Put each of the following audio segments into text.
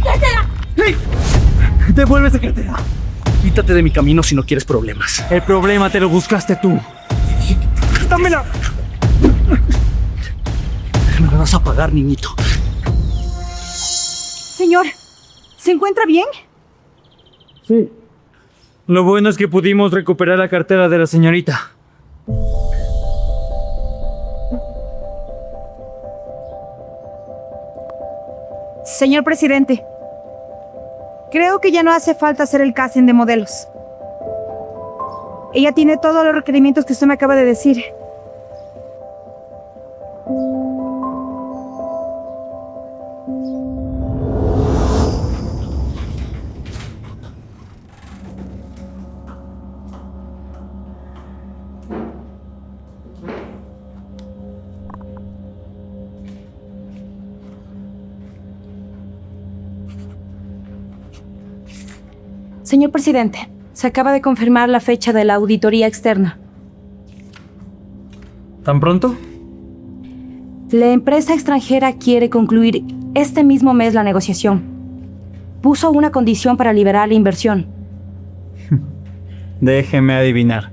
cartera! ¡Hey! ¡Devuelve esa cartera! Quítate de mi camino si no quieres problemas. El problema te lo buscaste tú. ¡Dámela! Me la vas a pagar, niñito. Señor, ¿se encuentra bien? Sí. Lo bueno es que pudimos recuperar la cartera de la señorita. Señor presidente, creo que ya no hace falta hacer el casting de modelos. Ella tiene todos los requerimientos que usted me acaba de decir. Señor presidente, se acaba de confirmar la fecha de la auditoría externa. ¿Tan pronto? La empresa extranjera quiere concluir este mismo mes la negociación. Puso una condición para liberar la inversión. Déjeme adivinar.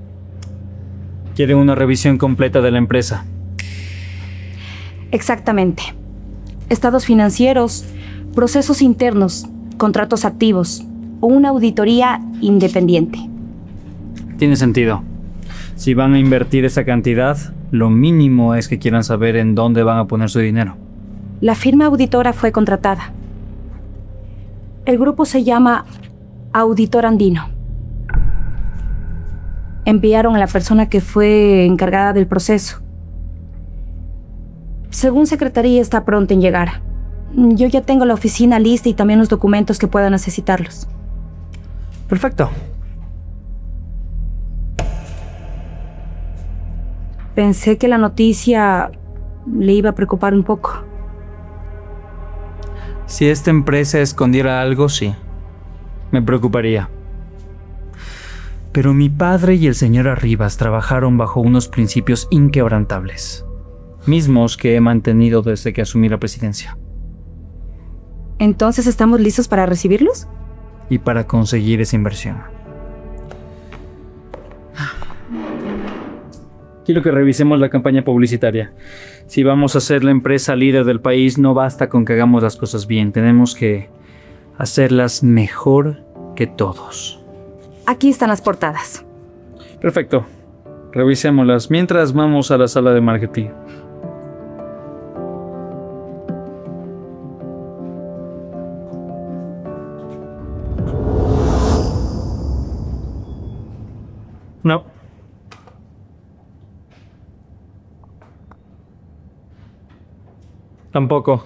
Quieren una revisión completa de la empresa. Exactamente. Estados financieros, procesos internos, contratos activos o una auditoría independiente. Tiene sentido. Si van a invertir esa cantidad, lo mínimo es que quieran saber en dónde van a poner su dinero. La firma auditora fue contratada. El grupo se llama Auditor Andino. Enviaron a la persona que fue encargada del proceso. Según Secretaría, está pronto en llegar. Yo ya tengo la oficina lista y también los documentos que puedan necesitarlos. Perfecto. Pensé que la noticia le iba a preocupar un poco. Si esta empresa escondiera algo, sí. Me preocuparía. Pero mi padre y el señor Arribas trabajaron bajo unos principios inquebrantables, mismos que he mantenido desde que asumí la presidencia. ¿Entonces estamos listos para recibirlos? Y para conseguir esa inversión. Quiero que revisemos la campaña publicitaria. Si vamos a ser la empresa líder del país, no basta con que hagamos las cosas bien. Tenemos que hacerlas mejor que todos. Aquí están las portadas. Perfecto. Revisémoslas mientras vamos a la sala de marketing. No. Tampoco.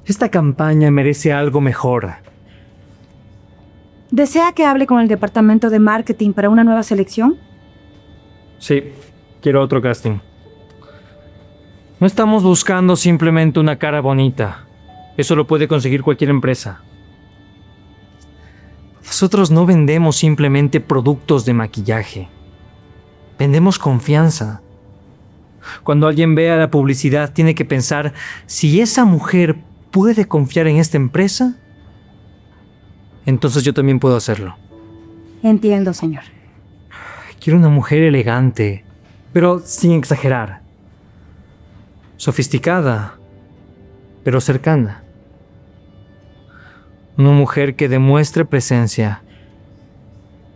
Esta campaña merece algo mejor. ¿Desea que hable con el departamento de marketing para una nueva selección? Sí, quiero otro casting. No estamos buscando simplemente una cara bonita. Eso lo puede conseguir cualquier empresa. Nosotros no vendemos simplemente productos de maquillaje. Vendemos confianza. Cuando alguien vea la publicidad, tiene que pensar si esa mujer puede confiar en esta empresa, entonces yo también puedo hacerlo. Entiendo, señor. Quiero una mujer elegante, pero sin exagerar. Sofisticada, pero cercana. Una mujer que demuestre presencia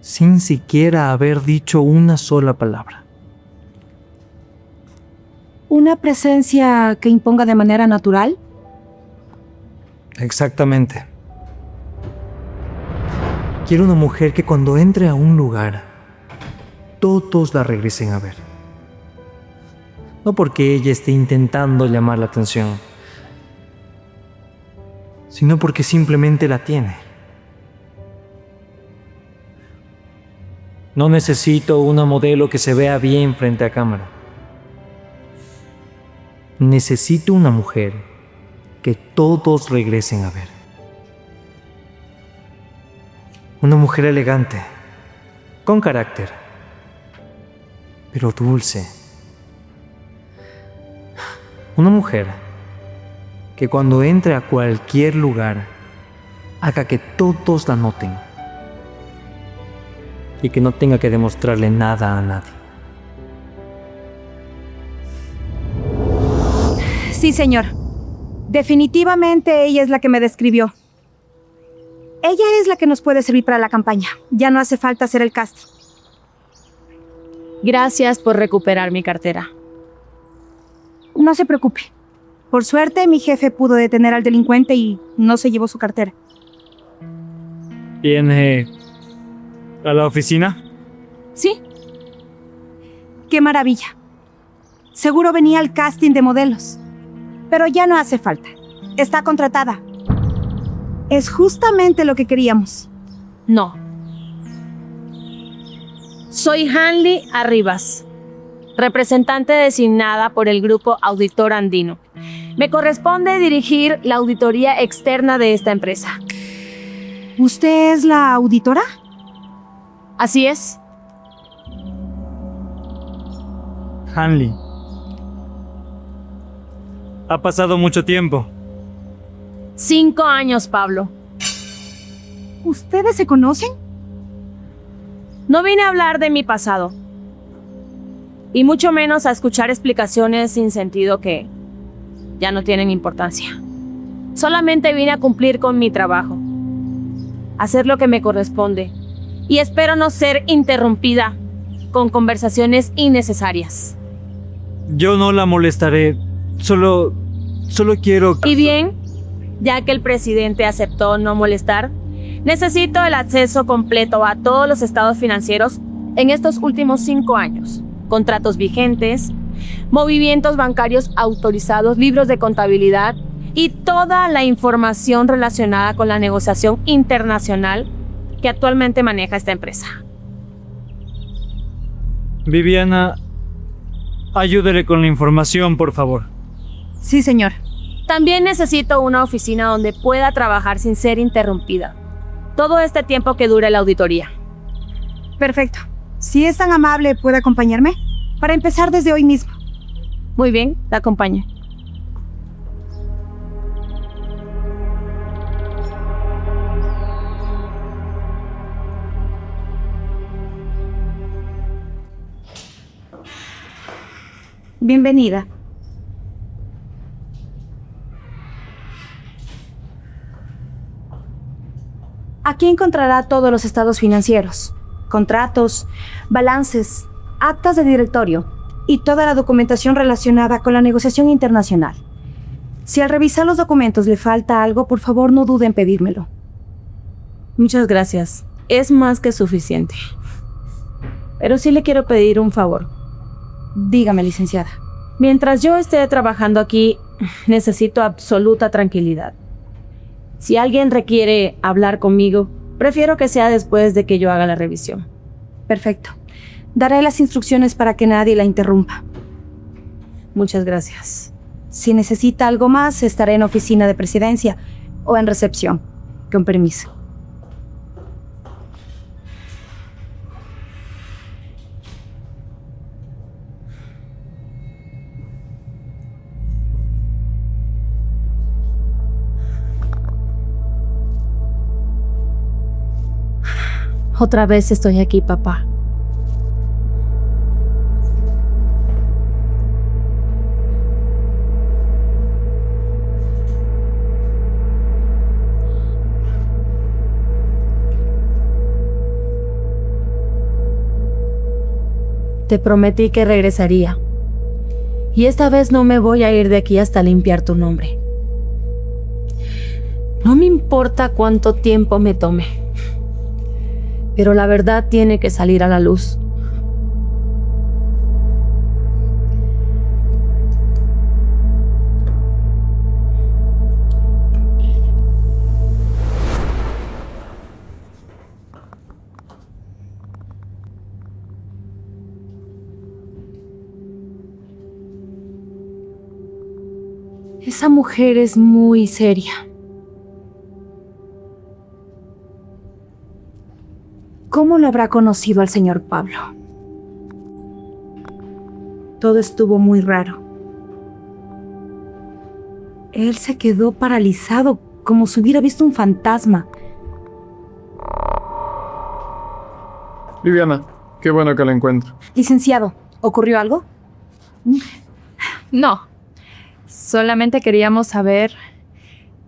sin siquiera haber dicho una sola palabra. ¿Una presencia que imponga de manera natural? Exactamente. Quiero una mujer que cuando entre a un lugar, todos la regresen a ver. No porque ella esté intentando llamar la atención, sino porque simplemente la tiene. No necesito una modelo que se vea bien frente a cámara. Necesito una mujer que todos regresen a ver. Una mujer elegante, con carácter, pero dulce. Una mujer que cuando entre a cualquier lugar, haga que todos la noten y que no tenga que demostrarle nada a nadie. Sí, señor. Definitivamente ella es la que me describió. Ella es la que nos puede servir para la campaña. Ya no hace falta hacer el casting. Gracias por recuperar mi cartera. No se preocupe. Por suerte, mi jefe pudo detener al delincuente y no se llevó su cartera. ¿Viene a la oficina? ¿Sí? ¡Qué maravilla! Seguro venía al casting de modelos. Pero ya no hace falta. Está contratada. Es justamente lo que queríamos. No. Soy Hanley Arribas, representante designada por el Grupo Auditor Andino. Me corresponde dirigir la auditoría externa de esta empresa. ¿Usted es la auditora? Así es. Hanley. Ha pasado mucho tiempo. 5 años, Pablo. ¿Ustedes se conocen? No vine a hablar de mi pasado. Y mucho menos a escuchar explicaciones sin sentido que ya no tienen importancia. Solamente vine a cumplir con mi trabajo. Hacer lo que me corresponde. Y espero no ser interrumpida con conversaciones innecesarias. Yo no la molestaré. Solo quiero... Y bien, ya que el presidente aceptó no molestar, necesito el acceso completo a todos los estados financieros en estos últimos 5 años. Contratos vigentes, movimientos bancarios autorizados, libros de contabilidad y toda la información relacionada con la negociación internacional que actualmente maneja esta empresa. Viviana, ayúdele con la información, por favor. Sí, señor. También necesito una oficina donde pueda trabajar sin ser interrumpida. Todo este tiempo que dure la auditoría. Perfecto. Si es tan amable, ¿puede acompañarme? Para empezar desde hoy mismo. Muy bien, te acompaño. Bienvenida. Aquí encontrará todos los estados financieros, contratos, balances, actas de directorio y toda la documentación relacionada con la negociación internacional. Si al revisar los documentos le falta algo, por favor no dude en pedírmelo. Muchas gracias. Es más que suficiente. Pero sí le quiero pedir un favor. Dígame, licenciada. Mientras yo esté trabajando aquí, necesito absoluta tranquilidad. Si alguien requiere hablar conmigo, prefiero que sea después de que yo haga la revisión. Perfecto. Daré las instrucciones para que nadie la interrumpa. Muchas gracias. Si necesita algo más, estaré en oficina de presidencia o en recepción. Con permiso. Otra vez estoy aquí, papá. Te prometí que regresaría. Y esta vez no me voy a ir de aquí hasta limpiar tu nombre. No me importa cuánto tiempo me tome. Pero la verdad tiene que salir a la luz. Esa mujer es muy seria. ¿Cómo lo habrá conocido al señor Pablo? Todo estuvo muy raro. Él se quedó paralizado, como si hubiera visto un fantasma. Viviana, qué bueno que la encuentro. Licenciado, ¿ocurrió algo? No, solamente queríamos saber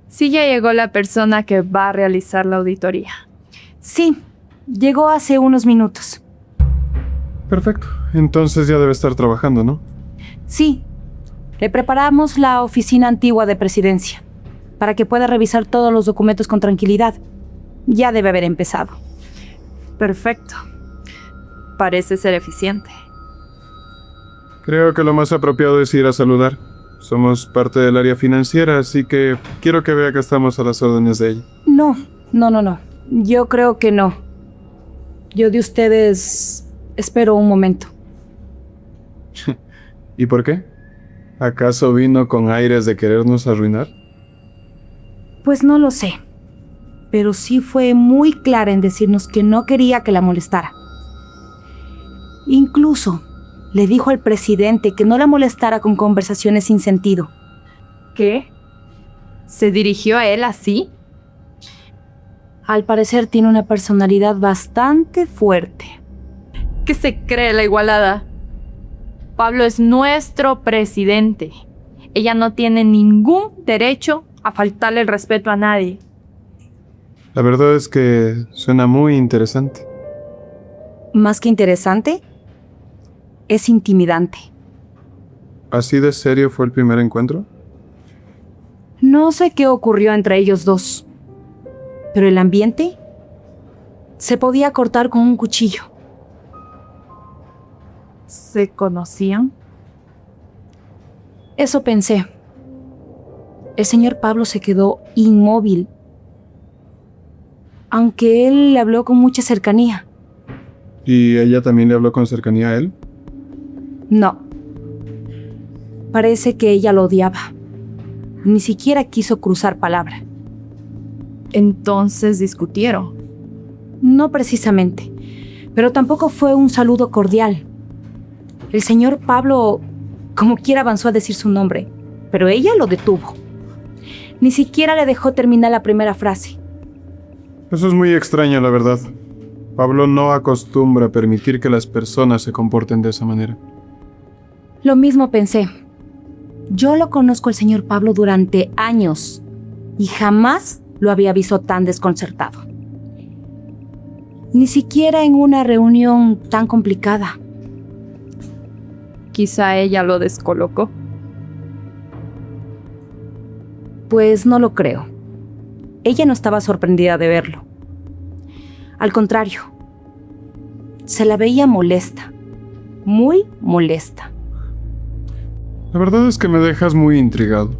si ya llegó la persona que va a realizar la auditoría. Sí, llegó hace unos minutos. Perfecto. Entonces ya debe estar trabajando, ¿no? Sí, le preparamos la oficina antigua de presidencia para que pueda revisar todos los documentos con tranquilidad. Ya debe haber empezado. Perfecto. Parece ser eficiente. Creo que lo más apropiado es ir a saludar. Somos parte del área financiera, así que quiero que vea que estamos a las órdenes de ella. No. Yo creo que no. Yo de ustedes espero un momento. ¿Y por qué? ¿Acaso vino con aires de querernos arruinar? Pues no lo sé. Pero sí fue muy clara en decirnos que no quería que la molestara. Incluso le dijo al presidente que no la molestara con conversaciones sin sentido. ¿Qué? ¿Se dirigió a él así? Al parecer tiene una personalidad bastante fuerte. ¿Qué se cree la igualada? Pablo es nuestro presidente. Ella no tiene ningún derecho a faltarle el respeto a nadie. La verdad es que suena muy interesante. Más que interesante, es intimidante. ¿Así de serio fue el primer encuentro? No sé qué ocurrió entre ellos dos, pero el ambiente se podía cortar con un cuchillo. ¿Se conocían? Eso pensé. El señor Pablo se quedó inmóvil, aunque él le habló con mucha cercanía. ¿Y ella también le habló con cercanía a él? No. Parece que ella lo odiaba. Ni siquiera quiso cruzar palabra. Entonces discutieron. No precisamente, pero tampoco fue un saludo cordial. El señor Pablo, como quiera, avanzó a decir su nombre, pero ella lo detuvo. Ni siquiera le dejó terminar la primera frase. Eso es muy extraño, la verdad. Pablo no acostumbra a permitir que las personas se comporten de esa manera. Lo mismo pensé. Yo lo conozco al señor Pablo durante años y jamás lo había visto tan desconcertado. Ni siquiera en una reunión tan complicada. Quizá ella lo descolocó. Pues no lo creo. Ella no estaba sorprendida de verlo. Al contrario, se la veía molesta, muy molesta. La verdad es que me dejas muy intrigado.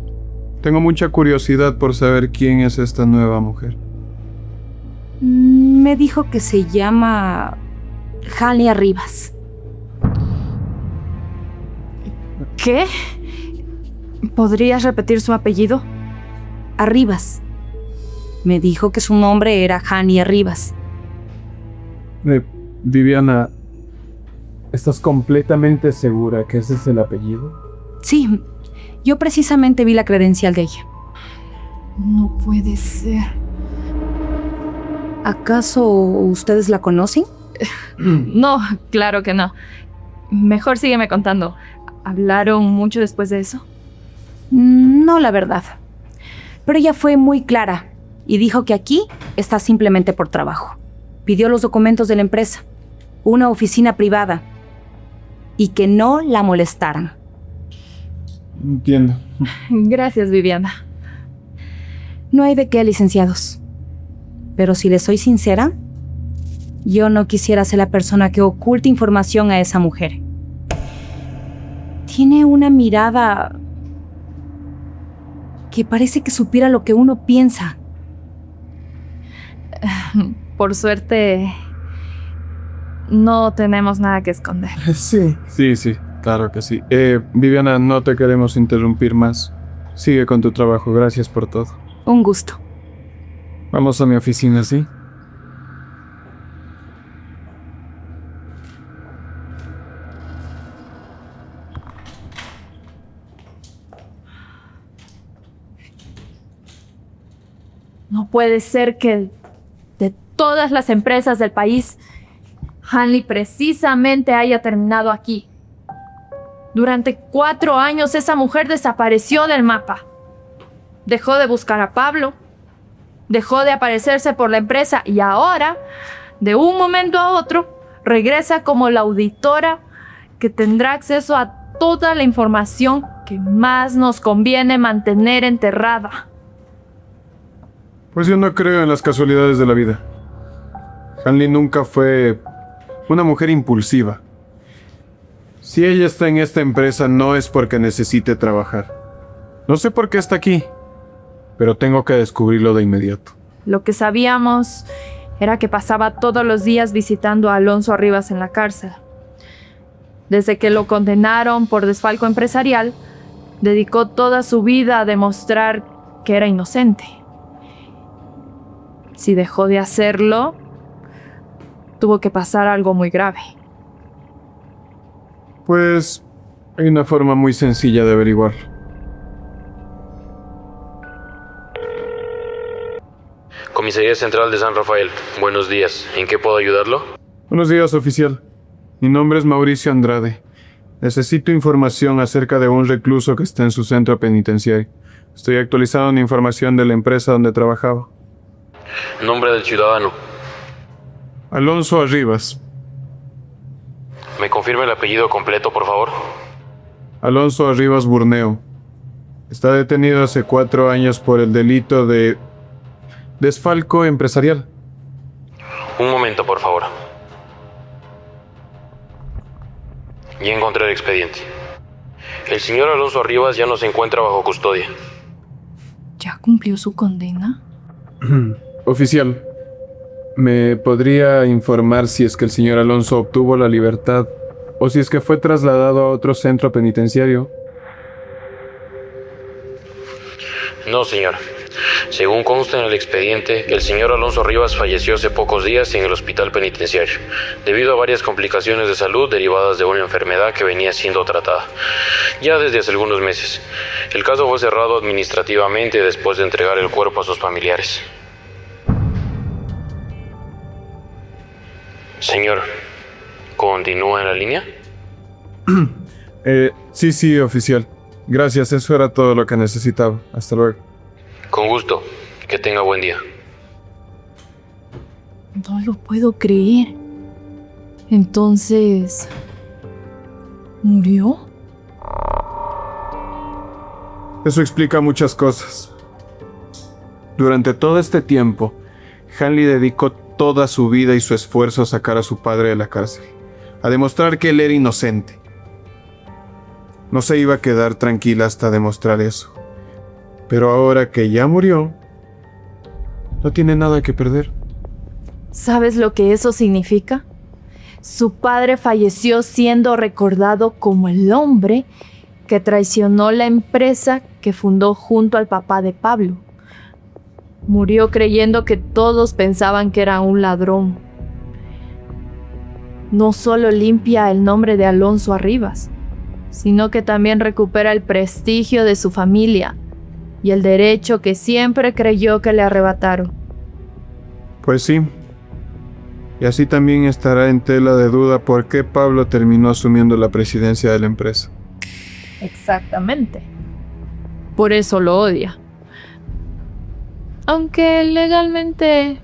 Tengo mucha curiosidad por saber quién es esta nueva mujer. Me dijo que se llama Jania Rivas. ¿Qué? ¿Podrías repetir su apellido? Arribas. Me dijo que su nombre era Jania Rivas. Viviana, ¿estás completamente segura que ese es el apellido? Sí, yo precisamente vi la credencial de ella. No puede ser. ¿Acaso ustedes la conocen? No, claro que no. Mejor sígueme contando. ¿Hablaron mucho después de eso? No, la verdad. Pero ella fue muy clara y dijo que aquí está simplemente por trabajo. Pidió los documentos de la empresa, una oficina privada, y que no la molestaran. Entiendo. Gracias, Viviana. No hay de qué, licenciados. Pero si les soy sincera, yo no quisiera ser la persona que oculte información a esa mujer. Tiene una mirada que parece que supiera lo que uno piensa. Por suerte, no tenemos nada que esconder. Sí. Sí, claro que sí. Viviana, no te queremos interrumpir más. Sigue con tu trabajo, gracias por todo. Un gusto. Vamos a mi oficina, ¿sí? No puede ser que de todas las empresas del país, Hanley precisamente haya terminado aquí. Durante 4 años esa mujer desapareció del mapa. Dejó de buscar a Pablo, dejó de aparecerse por la empresa y ahora, de un momento a otro, regresa como la auditora que tendrá acceso a toda la información que más nos conviene mantener enterrada. Pues yo no creo en las casualidades de la vida. Hanley nunca fue una mujer impulsiva. Si ella está en esta empresa no es porque necesite trabajar. No sé por qué está aquí, pero tengo que descubrirlo de inmediato. Lo que sabíamos era que pasaba todos los días visitando a Alonso Arribas en la cárcel. Desde que lo condenaron por desfalco empresarial, dedicó toda su vida a demostrar que era inocente. Si dejó de hacerlo, tuvo que pasar algo muy grave. Pues hay una forma muy sencilla de averiguar. Comisaría Central de San Rafael. Buenos días. ¿En qué puedo ayudarlo? Buenos días, oficial. Mi nombre es Mauricio Andrade. Necesito información acerca de un recluso que está en su centro penitenciario. Estoy actualizando una información de la empresa donde trabajaba. Nombre del ciudadano. Alonso Arribas. ¿Me confirma el apellido completo, por favor? Alonso Arribas Burneo. Está detenido hace 4 años por el delito de desfalco empresarial. Un momento, por favor. Ya encontré el expediente. El señor Alonso Arribas ya no se encuentra bajo custodia. ¿Ya cumplió su condena? Oficial, ¿me podría informar si es que el señor Alonso obtuvo la libertad o si es que fue trasladado a otro centro penitenciario? No, señor. Según consta en el expediente, el señor Alonso Arribas falleció hace pocos días en el hospital penitenciario, debido a varias complicaciones de salud derivadas de una enfermedad que venía siendo tratada, ya desde hace algunos meses. El caso fue cerrado administrativamente después de entregar el cuerpo a sus familiares. Señor, ¿continúa en la línea? Sí, oficial. Gracias, eso era todo lo que necesitaba. Hasta luego. Con gusto. Que tenga buen día. No lo puedo creer. Entonces, ¿murió? Eso explica muchas cosas. Durante todo este tiempo, Hanley dedicó toda su vida y su esfuerzo a sacar a su padre de la cárcel, a demostrar que él era inocente. No se iba a quedar tranquila hasta demostrar eso. Pero ahora que ya murió, no tiene nada que perder. ¿Sabes lo que eso significa? Su padre falleció siendo recordado como el hombre que traicionó la empresa que fundó junto al papá de Pablo. Murió creyendo que todos pensaban que era un ladrón. No solo limpia el nombre de Alonso Arribas, sino que también recupera el prestigio de su familia y el derecho que siempre creyó que le arrebataron. Pues sí. Y así también estará en tela de duda por qué Pablo terminó asumiendo la presidencia de la empresa. Exactamente. Por eso lo odia. Aunque legalmente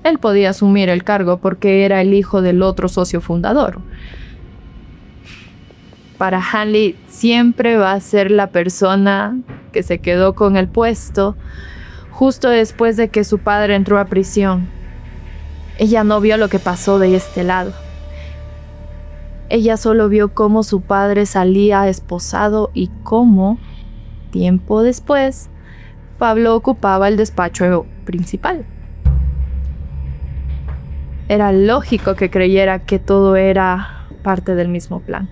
él podía asumir el cargo porque era el hijo del otro socio fundador. Para Hanley siempre va a ser la persona que se quedó con el puesto justo después de que su padre entró a prisión. Ella no vio lo que pasó de este lado. Ella solo vio cómo su padre salía esposado y cómo, tiempo después, Pablo ocupaba el despacho principal. Era lógico que creyera que todo era parte del mismo plan.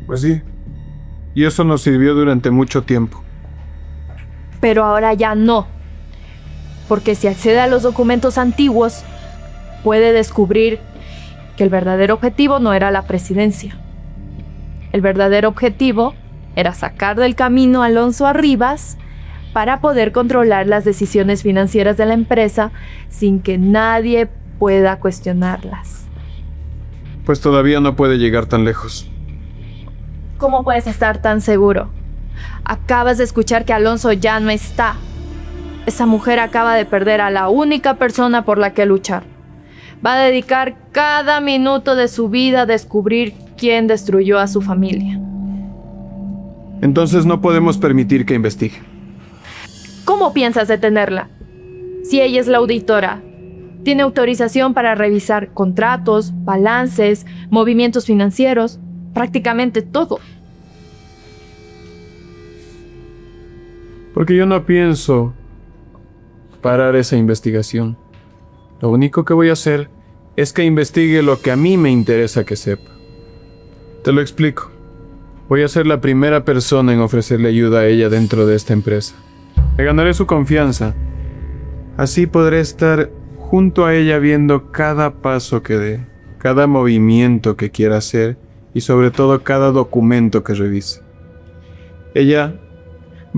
Pues sí. Y eso nos sirvió durante mucho tiempo. Pero ahora ya no. Porque si accede a los documentos antiguos, puede descubrir que el verdadero objetivo no era la presidencia. El verdadero objetivo era sacar del camino a Alonso Arribas para poder controlar las decisiones financieras de la empresa sin que nadie pueda cuestionarlas. Pues todavía no puede llegar tan lejos. ¿Cómo puedes estar tan seguro? Acabas de escuchar que Alonso ya no está. Esa mujer acaba de perder a la única persona por la que luchar. Va a dedicar cada minuto de su vida a descubrir quién destruyó a su familia. Entonces no podemos permitir que investigue. ¿Cómo piensas detenerla? Si ella es la auditora, tiene autorización para revisar contratos, balances, movimientos financieros, prácticamente todo. Porque yo no pienso parar esa investigación. Lo único que voy a hacer es que investigue lo que a mí me interesa que sepa. Te lo explico. Voy a ser la primera persona en ofrecerle ayuda a ella dentro de esta empresa. Me ganaré su confianza. Así podré estar junto a ella viendo cada paso que dé, cada movimiento que quiera hacer y sobre todo cada documento que revise. Ella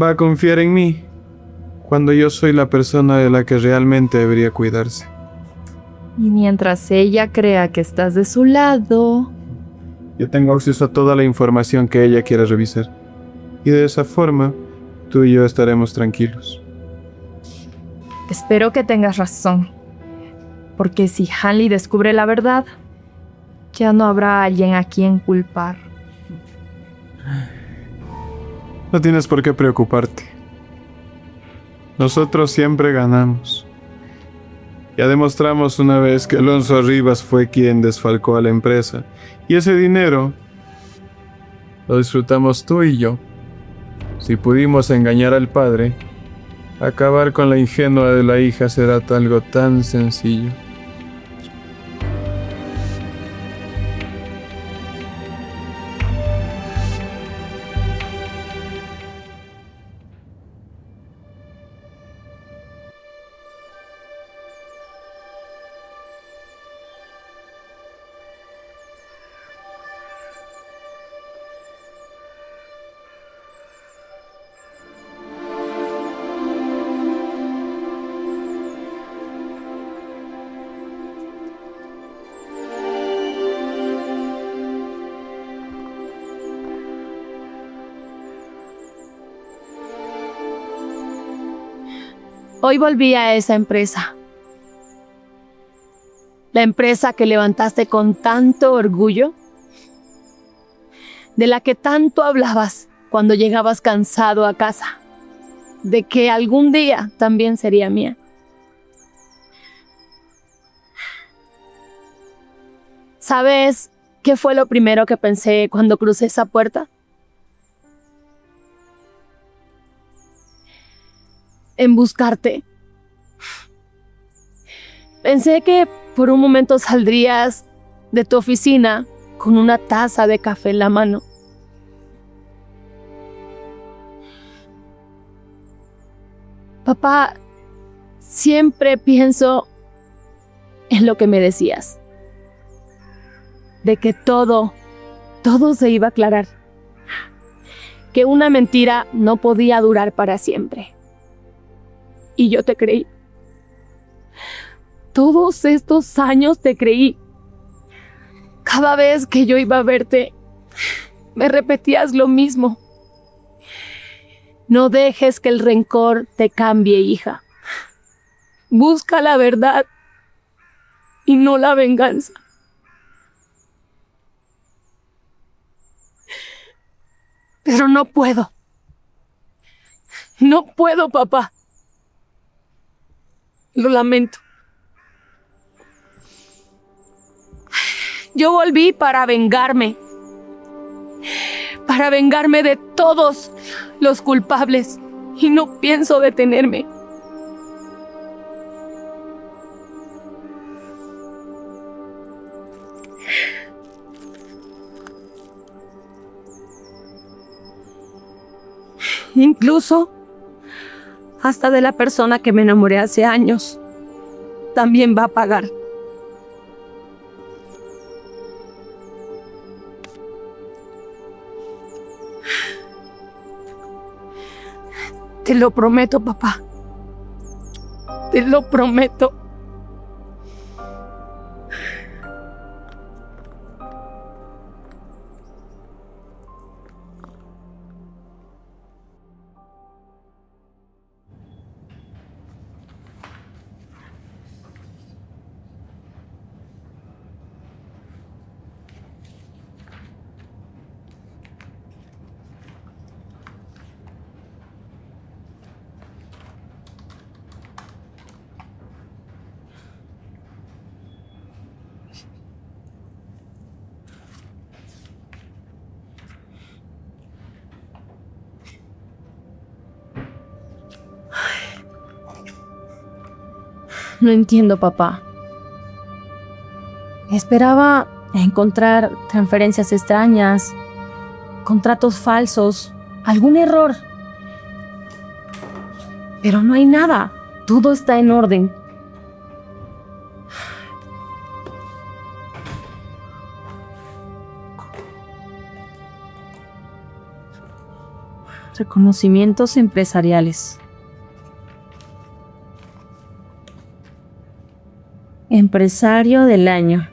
va a confiar en mí cuando yo soy la persona de la que realmente debería cuidarse. Y mientras ella crea que estás de su lado, Yo tengo acceso a toda la información que ella quiera revisar. Y de esa forma, tú y yo estaremos tranquilos. espero que tengas razón. Porque si Hanley descubre la verdad, ya no habrá alguien a quien culpar. No tienes por qué preocuparte. Nosotros siempre ganamos. Ya demostramos una vez que Alonso Rivas fue quien desfalcó a la empresa. Y ese dinero lo disfrutamos tú y yo. Si pudimos engañar al padre, acabar con la ingenua de la hija será algo tan sencillo. Hoy volví a esa empresa. La empresa que levantaste con tanto orgullo, de la que tanto hablabas cuando llegabas cansado a casa, de que algún día también sería mía. ¿Sabes qué fue lo primero que pensé cuando crucé esa puerta? En buscarte. Pensé que por un momento saldrías de tu oficina con una taza de café en la mano. Papá, siempre pienso en lo que me decías. De que todo se iba a aclarar. Que una mentira no podía durar para siempre. Y yo te creí. Todos estos años te creí. Cada vez que yo iba a verte, me repetías lo mismo. No dejes que el rencor te cambie, hija. Busca la verdad y no la venganza. Pero no puedo. No puedo, papá. Lo lamento. Yo volví para vengarme. Para vengarme de todos los culpables. Y no pienso detenerme. Incluso hasta de la persona que me enamoré hace años, también va a pagar. Te lo prometo, papá. Te lo prometo. No entiendo, papá. Esperaba encontrar transferencias extrañas, contratos falsos, algún error. Pero no hay nada. Todo está en orden. Reconocimientos empresariales. Empresario del año.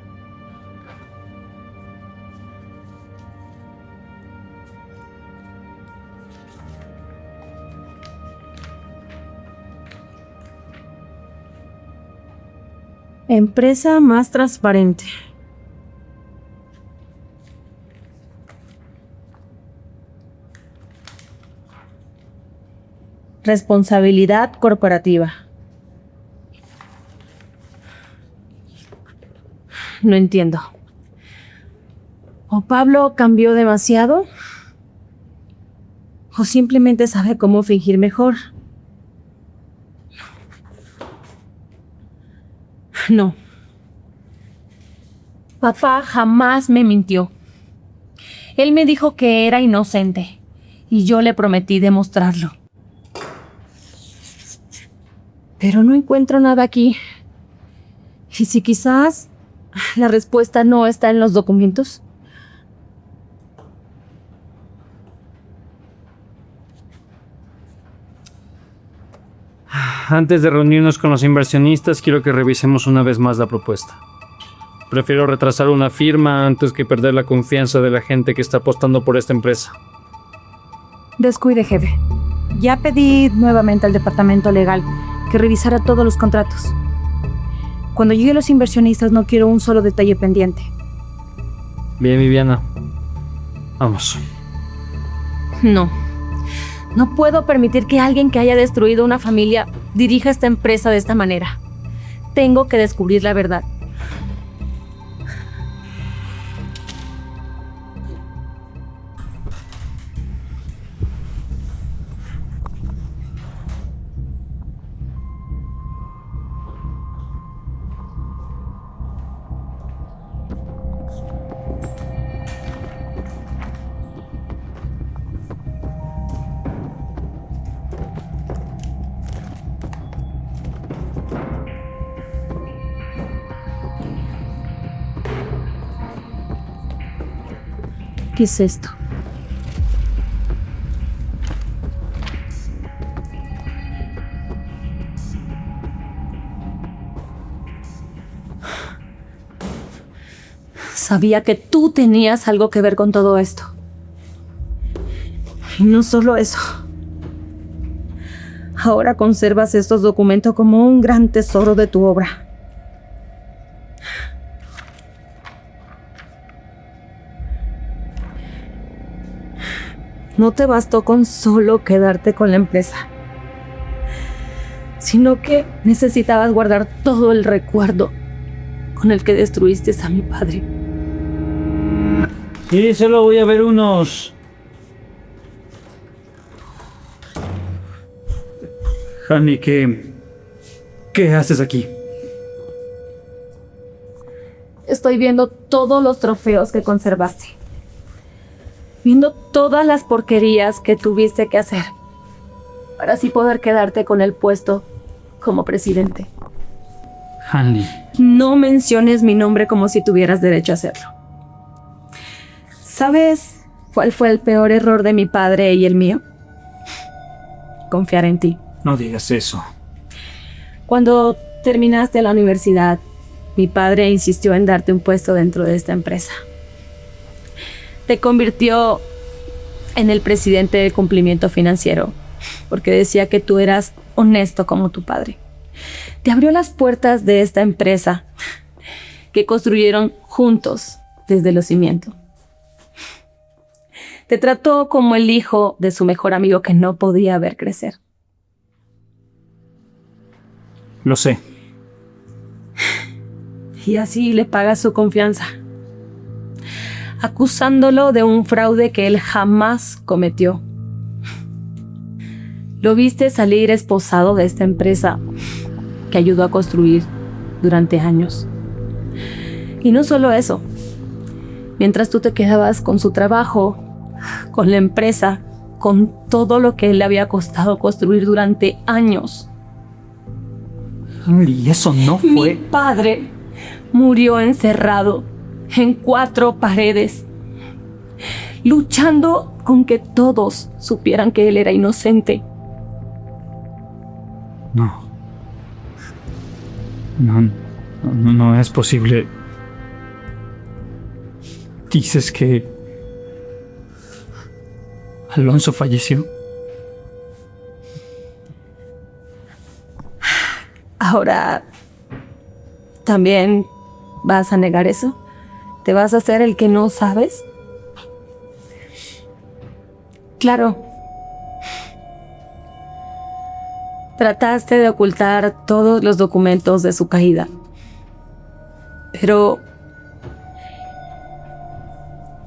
Empresa más transparente. Responsabilidad corporativa. No entiendo. ¿O Pablo cambió demasiado? ¿O simplemente sabe cómo fingir mejor? No. Papá jamás me mintió. Él me dijo que era inocente y yo le prometí demostrarlo. Pero no encuentro nada aquí. ¿Y si quizás la respuesta no está en los documentos? Antes de reunirnos con los inversionistas, quiero que revisemos una vez más la propuesta. Prefiero retrasar una firma antes que perder la confianza de la gente que está apostando por esta empresa. Descuide, jefe. Ya pedí nuevamente al departamento legal que revisara todos los contratos. Cuando lleguen los inversionistas no quiero un solo detalle pendiente. Bien, Viviana. Vamos. No. No puedo permitir que alguien que haya destruido una familia dirija esta empresa de esta manera. Tengo que descubrir la verdad. ¿Qué es esto? Sabía que tú tenías algo que ver con todo esto. Y no solo eso. Ahora conservas estos documentos como un gran tesoro de tu obra. No te bastó con solo quedarte con la empresa, sino que necesitabas guardar todo el recuerdo con el que destruiste a mi padre. Sí, solo voy a ver unos. Hanley, ¿qué haces aquí? Estoy viendo todos los trofeos que conservaste. Viendo todas las porquerías que tuviste que hacer para así poder quedarte con el puesto como presidente. Hanley. No menciones mi nombre como si tuvieras derecho a hacerlo. ¿Sabes cuál fue el peor error de mi padre y el mío? confiar en ti. No digas eso. Cuando terminaste la universidad, mi padre insistió en darte un puesto dentro de esta empresa. Te convirtió en el presidente del cumplimiento financiero, porque decía que tú eras honesto como tu padre. Te abrió las puertas de esta empresa que construyeron juntos desde los cimientos. Te trató como el hijo de su mejor amigo que no podía ver crecer. Lo sé. Y así le pagas su confianza, acusándolo de un fraude que él jamás cometió. Lo viste salir esposado de esta empresa que ayudó a construir durante años. Y no solo eso, mientras tú te quedabas con su trabajo, con la empresa, con todo lo que él le había costado construir durante años. Y eso no fue... Mi padre murió encerrado en 4 paredes, luchando con que todos supieran que él era inocente. No es posible. Dices que Alonso falleció. Ahora, ¿también vas a negar eso? ¿Te vas a hacer el que no sabes? Claro. Trataste de ocultar todos los documentos de su caída. Pero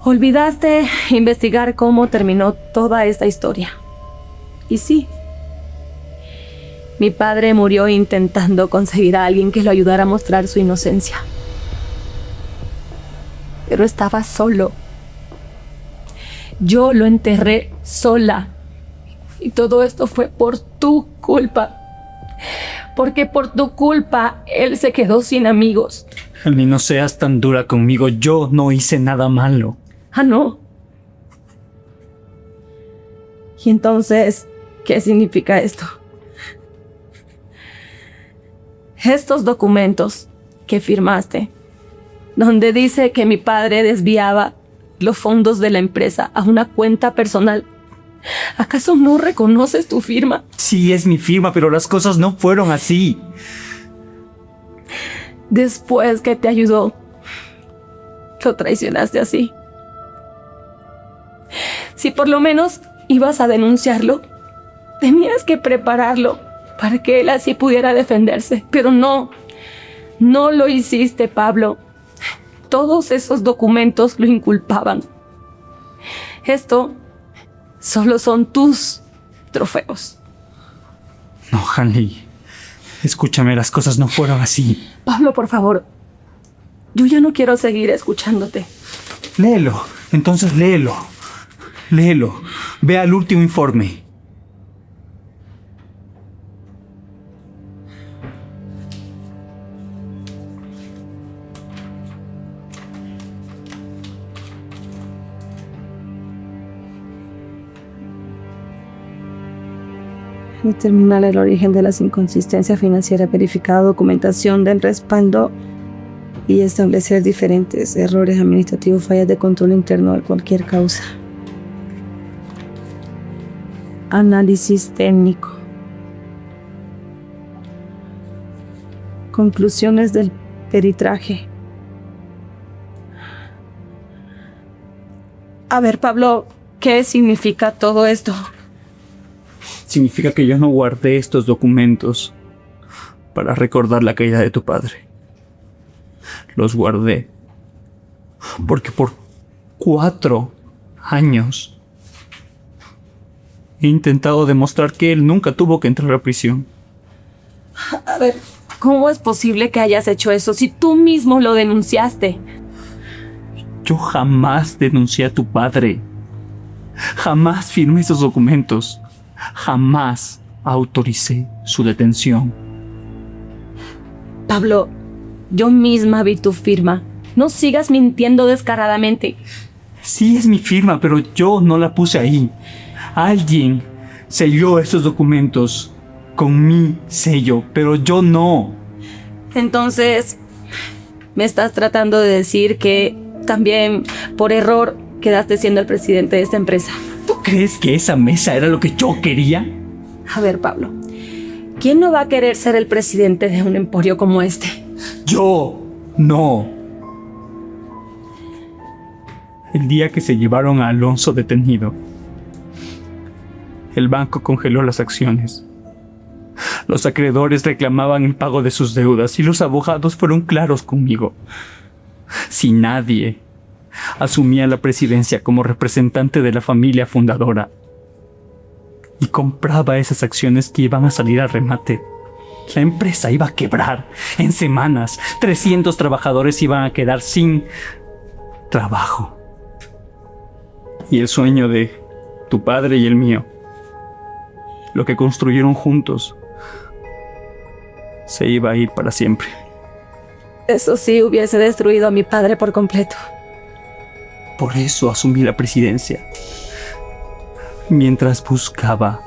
olvidaste investigar cómo terminó toda esta historia. Y sí, mi padre murió intentando conseguir a alguien que lo ayudara a mostrar su inocencia. Pero estaba solo. Yo lo enterré sola. Y todo esto fue por tu culpa. Porque por tu culpa él se quedó sin amigos. Ni no seas tan dura conmigo. Yo no hice nada malo. Ah, no. Y entonces, ¿qué significa esto? Estos documentos que firmaste, donde dice que mi padre desviaba los fondos de la empresa a una cuenta personal, ¿acaso no reconoces tu firma? Sí, es mi firma, pero las cosas no fueron así. Después que te ayudó, lo traicionaste así. Si por lo menos ibas a denunciarlo, tenías que prepararlo para que él así pudiera defenderse. Pero no lo hiciste, Pablo. Todos esos documentos lo inculpaban. Esto solo son tus trofeos. No, Hanley. Escúchame, las cosas no fueron así. Pablo, por favor. Yo ya no quiero seguir escuchándote. Léelo. Entonces léelo. Léelo. Ve al último informe. Determinar el origen de las inconsistencias financieras, verificar documentación del respaldo y establecer diferentes errores administrativos, fallas de control interno de cualquier causa. Análisis técnico. Conclusiones del peritaje. A ver, Pablo, ¿qué significa todo esto? Significa que yo no guardé estos documentos para recordar la caída de tu padre. Los guardé porque por 4 años he intentado demostrar que él nunca tuvo que entrar a prisión. A ver, ¿cómo es posible que hayas hecho eso si tú mismo lo denunciaste? Yo jamás denuncié a tu padre. Jamás firmé esos documentos. Jamás autoricé su detención. Pablo, yo misma vi tu firma. No sigas mintiendo descaradamente. Sí, es mi firma, pero yo no la puse ahí. Alguien selló esos documentos con mi sello, pero yo no. Entonces, me estás tratando de decir que también por error quedaste siendo el presidente de esta empresa. ¿Tú crees que esa mesa era lo que yo quería? A ver, Pablo, ¿quién no va a querer ser el presidente de un emporio como este? Yo no. El día que se llevaron a Alonso detenido, el banco congeló las acciones. Los acreedores reclamaban el pago de sus deudas y los abogados fueron claros conmigo. Si nadie asumía la presidencia como representante de la familia fundadora y compraba esas acciones que iban a salir a remate, la empresa iba a quebrar en semanas. 300 trabajadores iban a quedar sin trabajo. Y el sueño de tu padre y el mío, lo que construyeron juntos, se iba a ir para siempre. Eso sí hubiese destruido a mi padre por completo. Por eso asumí la presidencia, mientras buscaba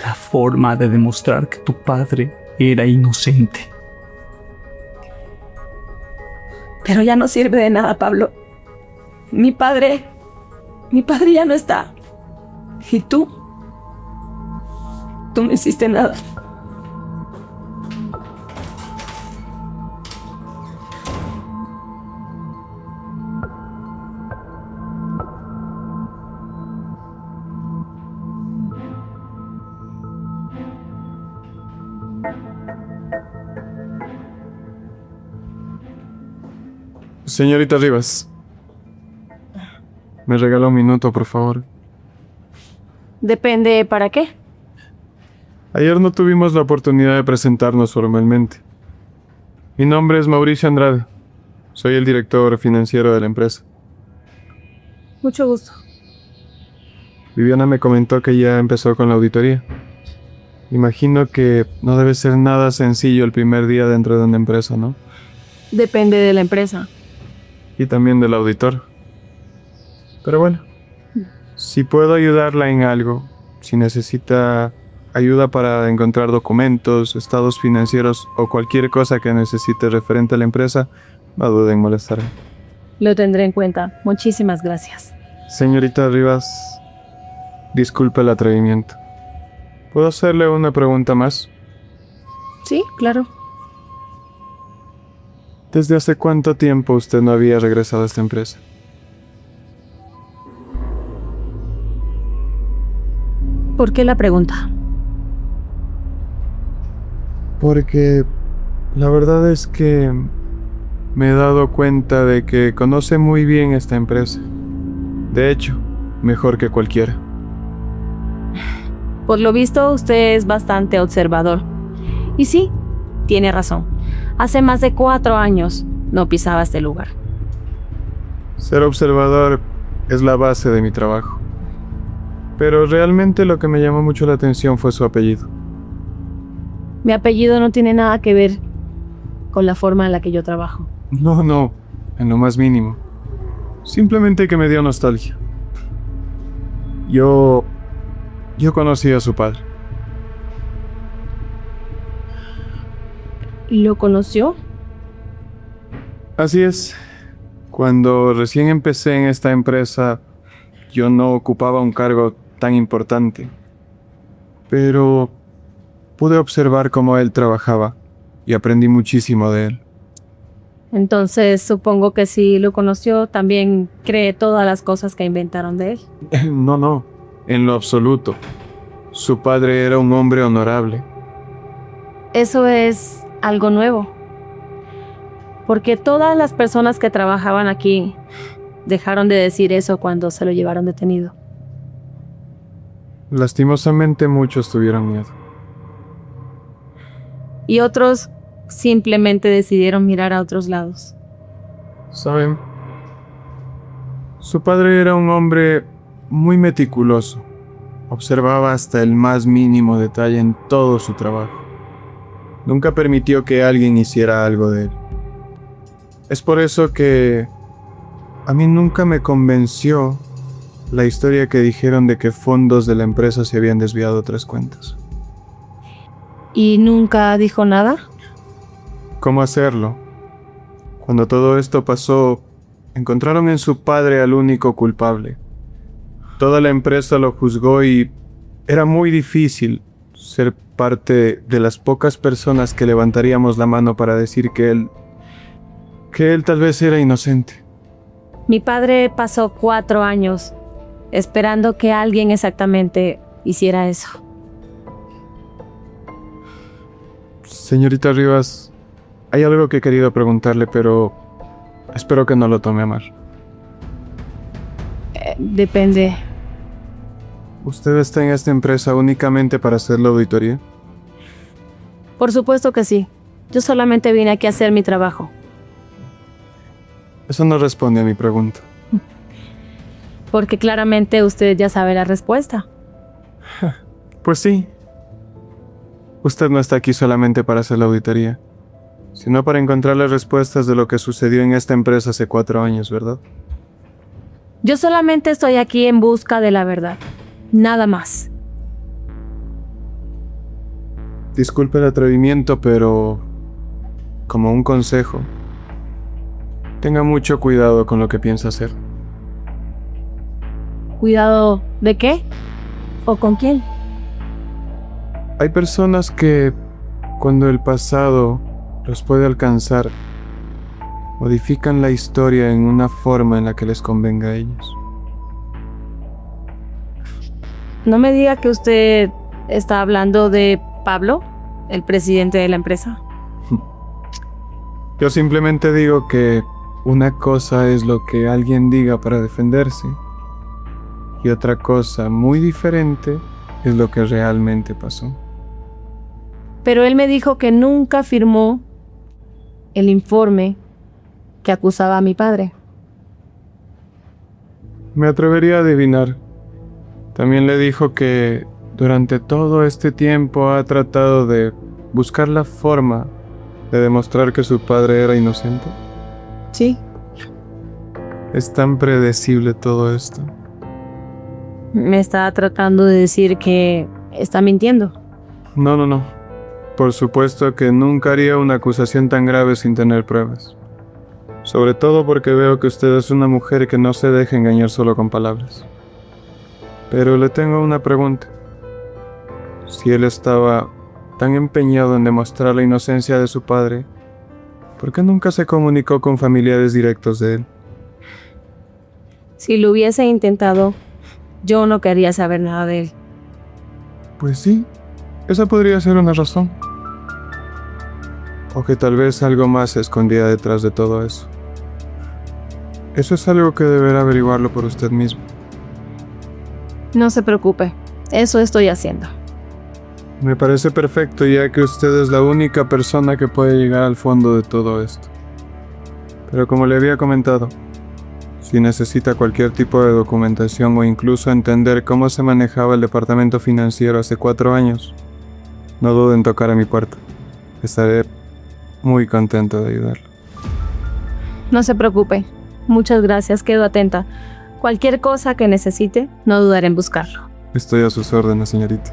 la forma de demostrar que tu padre era inocente. Pero ya no sirve de nada, Pablo. Mi padre ya no está. ¿Y tú? Tú no hiciste nada. Señorita Rivas, ¿me regala un minuto, por favor? Depende para qué. Ayer no tuvimos la oportunidad de presentarnos formalmente. Mi nombre es Mauricio Andrade. Soy el director financiero de la empresa. Mucho gusto. Viviana me comentó que ya empezó con la auditoría. Imagino que no debe ser nada sencillo el primer día dentro de una empresa, ¿no? Depende de la empresa. Y también del auditor. Pero bueno, si puedo ayudarla en algo, si necesita ayuda para encontrar documentos, estados financieros o cualquier cosa que necesite referente a la empresa, no dude en molestarme. Lo tendré en cuenta. Muchísimas gracias. Señorita Rivas, disculpe el atrevimiento. ¿Puedo hacerle una pregunta más? Sí, claro. ¿Desde hace cuánto tiempo usted no había regresado a esta empresa? ¿Por qué la pregunta? Porque la verdad es que me he dado cuenta de que conoce muy bien esta empresa. De hecho, mejor que cualquiera. Por lo visto, usted es bastante observador. Y sí, tiene razón. Hace más de 4 años no pisaba este lugar. Ser observador es la base de mi trabajo. Pero realmente lo que me llamó mucho la atención fue su apellido. Mi apellido no tiene nada que ver con la forma en la que yo trabajo. No, en lo más mínimo. Simplemente que me dio nostalgia. Yo conocí a su padre. ¿Lo conoció? Así es. Cuando recién empecé en esta empresa, yo no ocupaba un cargo tan importante. Pero pude observar cómo él trabajaba y aprendí muchísimo de él. Entonces, supongo que si lo conoció, también cree todas las cosas que inventaron de él. No, en lo absoluto. Su padre era un hombre honorable. Eso es algo nuevo. Porque todas las personas que trabajaban aquí dejaron de decir eso cuando se lo llevaron detenido. Lastimosamente muchos tuvieron miedo. Y otros simplemente decidieron mirar a otros lados. ¿Saben? Su padre era un hombre muy meticuloso. Observaba hasta el más mínimo detalle en todo su trabajo. Nunca permitió que alguien hiciera algo de él. Es por eso que a mí nunca me convenció la historia que dijeron de que fondos de la empresa se habían desviado a otras cuentas. ¿Y nunca dijo nada? ¿Cómo hacerlo? Cuando todo esto pasó, encontraron en su padre al único culpable. Toda la empresa lo juzgó y era muy difícil ser parte de las pocas personas que levantaríamos la mano para decir que él tal vez era inocente. Mi padre pasó 4 años esperando que alguien exactamente hiciera eso. Señorita Rivas, hay algo que he querido preguntarle, pero espero que no lo tome a mal. Depende. ¿Usted está en esta empresa únicamente para hacer la auditoría? Por supuesto que sí. Yo solamente vine aquí a hacer mi trabajo. Eso no responde a mi pregunta. Porque claramente usted ya sabe la respuesta. Pues sí. Usted no está aquí solamente para hacer la auditoría, sino para encontrar las respuestas de lo que sucedió en esta empresa hace 4 años, ¿verdad? Yo solamente estoy aquí en busca de la verdad. Nada más. Disculpe el atrevimiento, pero como un consejo, tenga mucho cuidado con lo que piensa hacer. ¿Cuidado de qué? ¿O con quién? Hay personas que, cuando el pasado los puede alcanzar, modifican la historia en una forma en la que les convenga a ellos. No me diga que usted está hablando de Pablo, el presidente de la empresa. Yo simplemente digo que una cosa es lo que alguien diga para defenderse y otra cosa muy diferente es lo que realmente pasó. Pero él me dijo que nunca firmó el informe que acusaba a mi padre. Me atrevería a adivinar. También le dijo que durante todo este tiempo ha tratado de buscar la forma de demostrar que su padre era inocente. Sí. Es tan predecible todo esto. Me está tratando de decir que está mintiendo. No. Por supuesto que nunca haría una acusación tan grave sin tener pruebas. Sobre todo porque veo que usted es una mujer que no se deja engañar solo con palabras. Pero le tengo una pregunta. Si él estaba tan empeñado en demostrar la inocencia de su padre, ¿por qué nunca se comunicó con familiares directos de él? Si lo hubiese intentado, yo no quería saber nada de él. Pues sí, esa podría ser una razón. O que tal vez algo más se escondía detrás de todo eso. Eso es algo que deberá averiguarlo por usted mismo. No se preocupe, eso estoy haciendo. Me parece perfecto, ya que usted es la única persona que puede llegar al fondo de todo esto. Pero como le había comentado, si necesita cualquier tipo de documentación o incluso entender cómo se manejaba el departamento financiero hace 4 años, no duden en tocar a mi puerta. Estaré muy contento de ayudarlo. No se preocupe. Muchas gracias, quedo atenta. Cualquier cosa que necesite, no dudaré en buscarlo. Estoy a sus órdenes, señorita.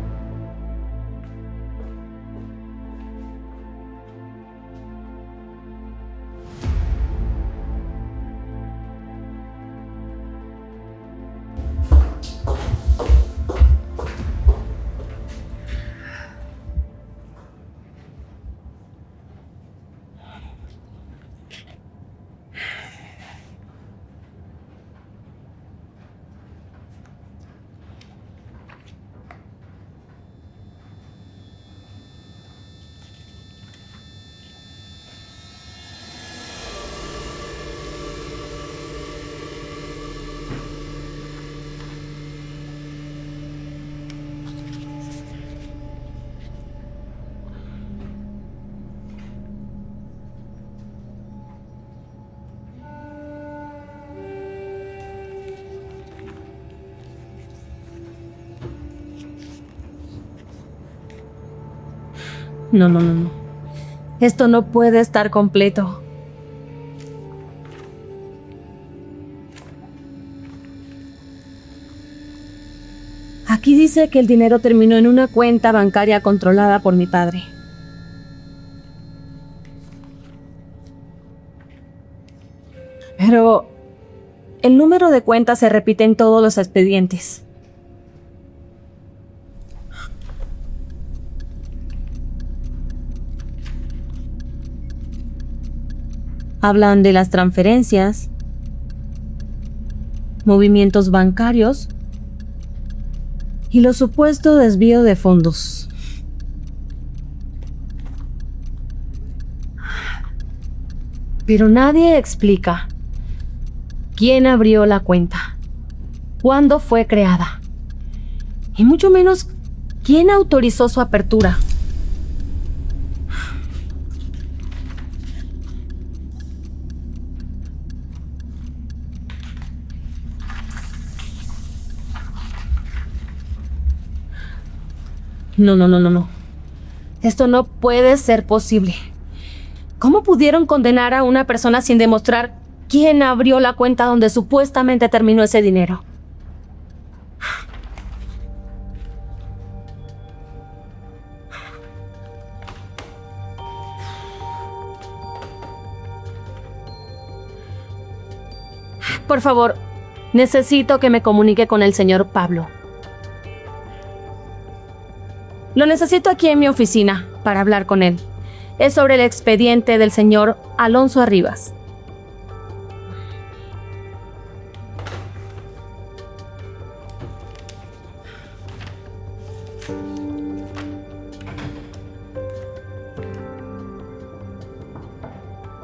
No. Esto no puede estar completo. Aquí dice que el dinero terminó en una cuenta bancaria controlada por mi padre. Pero el número de cuentas se repite en todos los expedientes. Hablan de las transferencias, movimientos bancarios y los supuestos desvíos de fondos. Pero nadie explica quién abrió la cuenta, cuándo fue creada y mucho menos quién autorizó su apertura. No. Esto no puede ser posible. ¿Cómo pudieron condenar a una persona sin demostrar quién abrió la cuenta donde supuestamente terminó ese dinero? Por favor, necesito que me comunique con el señor Pablo. Lo necesito aquí en mi oficina para hablar con él. Es sobre el expediente del señor Alonso Arribas.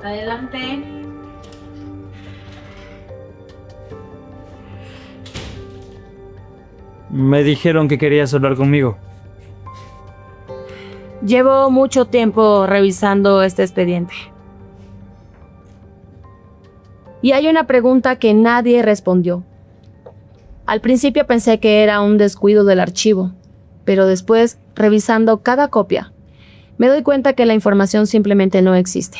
Adelante. Me dijeron que querías hablar conmigo. Llevo mucho tiempo revisando este expediente. Y hay una pregunta que nadie respondió. Al principio pensé que era un descuido del archivo, pero después, revisando cada copia, me doy cuenta que la información simplemente no existe.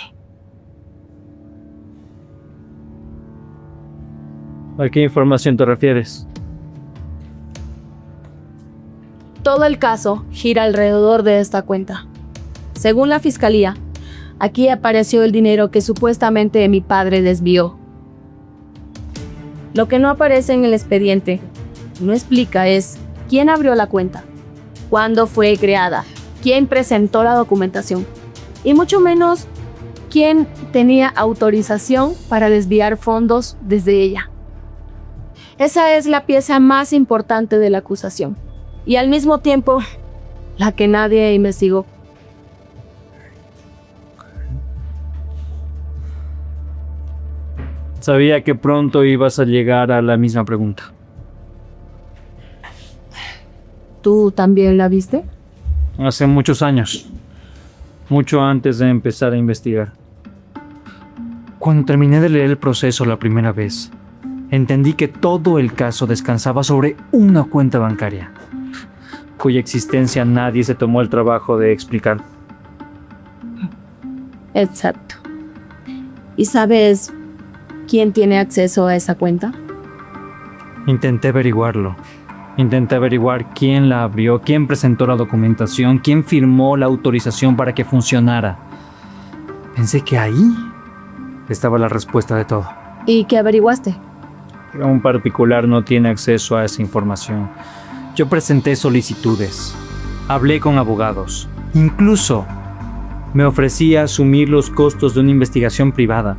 ¿A qué información te refieres? Todo el caso gira alrededor de esta cuenta. Según la fiscalía, aquí apareció el dinero que supuestamente mi padre desvió. Lo que no aparece en el expediente, no explica es quién abrió la cuenta, cuándo fue creada, quién presentó la documentación y mucho menos quién tenía autorización para desviar fondos desde ella. Esa es la pieza más importante de la acusación. Y al mismo tiempo, la que nadie investigó. Sabía que pronto ibas a llegar a la misma pregunta. ¿Tú también la viste? Hace muchos años. Mucho antes de empezar a investigar. Cuando terminé de leer el proceso la primera vez, entendí que todo el caso descansaba sobre una cuenta bancaria, cuya existencia nadie se tomó el trabajo de explicar. Exacto. ¿Y sabes quién tiene acceso a esa cuenta? Intenté averiguarlo. Intenté averiguar quién la abrió, quién presentó la documentación, quién firmó la autorización para que funcionara. Pensé que ahí estaba la respuesta de todo. ¿Y qué averiguaste? Un particular no tiene acceso a esa información. Yo presenté solicitudes, hablé con abogados, incluso me ofrecí a asumir los costos de una investigación privada.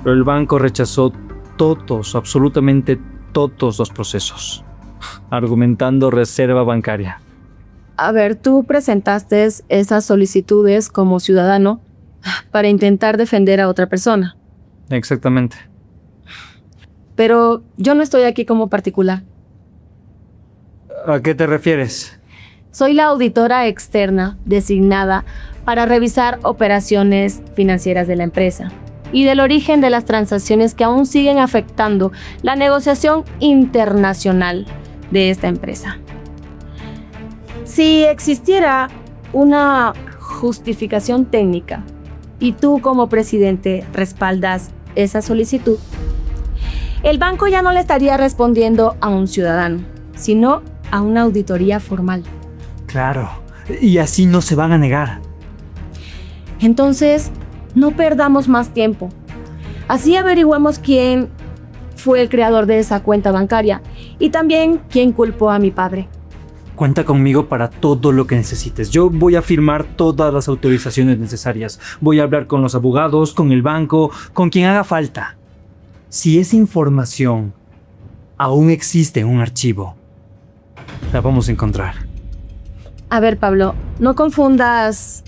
Pero el banco rechazó todos, absolutamente todos los procesos, argumentando reserva bancaria. A ver, tú presentaste esas solicitudes como ciudadano para intentar defender a otra persona. Exactamente. Pero yo no estoy aquí como particular. ¿A qué te refieres? Soy la auditora externa designada para revisar operaciones financieras de la empresa y del origen de las transacciones que aún siguen afectando la negociación internacional de esta empresa. Si existiera una justificación técnica y tú como presidente respaldas esa solicitud, el banco ya no le estaría respondiendo a un ciudadano, sino a una auditoría formal. Claro, y así no se van a negar. Entonces, no perdamos más tiempo. Así averiguamos quién fue el creador de esa cuenta bancaria y también quién culpó a mi padre. Cuenta conmigo para todo lo que necesites. Yo voy a firmar todas las autorizaciones necesarias. Voy a hablar con los abogados, con el banco, con quien haga falta. Si esa información aún existe en un archivo, la vamos a encontrar. A ver, Pablo, no confundas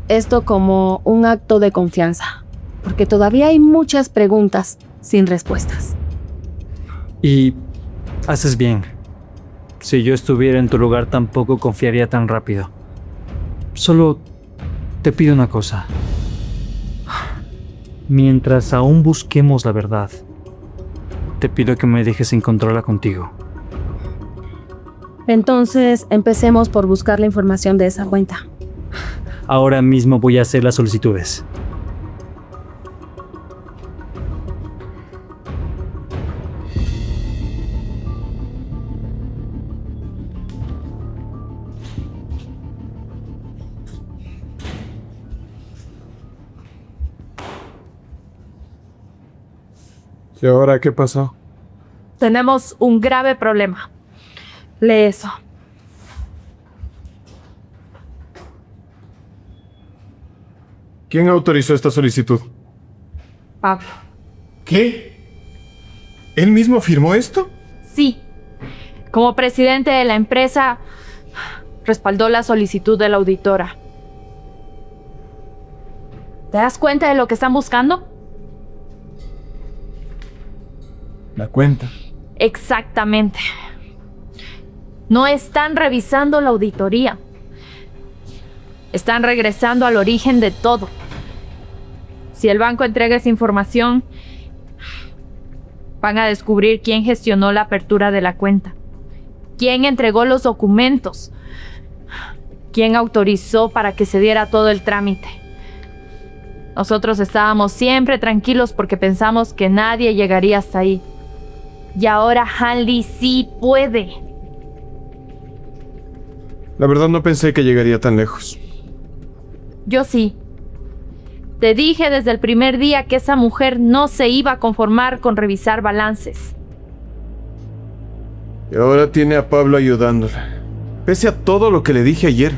esto como un acto de confianza, porque todavía hay muchas preguntas sin respuestas. Y haces bien. Si yo estuviera en tu lugar tampoco confiaría tan rápido. Solo te pido una cosa. Mientras aún busquemos la verdad, te pido que me dejes encontrarla contigo. Entonces, empecemos por buscar la información de esa cuenta. Ahora mismo voy a hacer las solicitudes. ¿Y ahora qué pasó? Tenemos un grave problema. Lee eso. ¿Quién autorizó esta solicitud? Pablo. ¿Qué? ¿Él mismo firmó esto? Sí. Como presidente de la empresa, respaldó la solicitud de la auditora. ¿Te das cuenta de lo que están buscando? La cuenta. Exactamente. No están revisando la auditoría. Están regresando al origen de todo. Si el banco entrega esa información, van a descubrir quién gestionó la apertura de la cuenta, quién entregó los documentos, quién autorizó para que se diera todo el trámite. Nosotros estábamos siempre tranquilos porque pensamos que nadie llegaría hasta ahí. Y ahora Hanley sí puede. La verdad no pensé que llegaría tan lejos. Yo sí. Te dije desde el primer día que esa mujer no se iba a conformar con revisar balances. Y ahora tiene a Pablo ayudándola. Pese a todo lo que le dije ayer.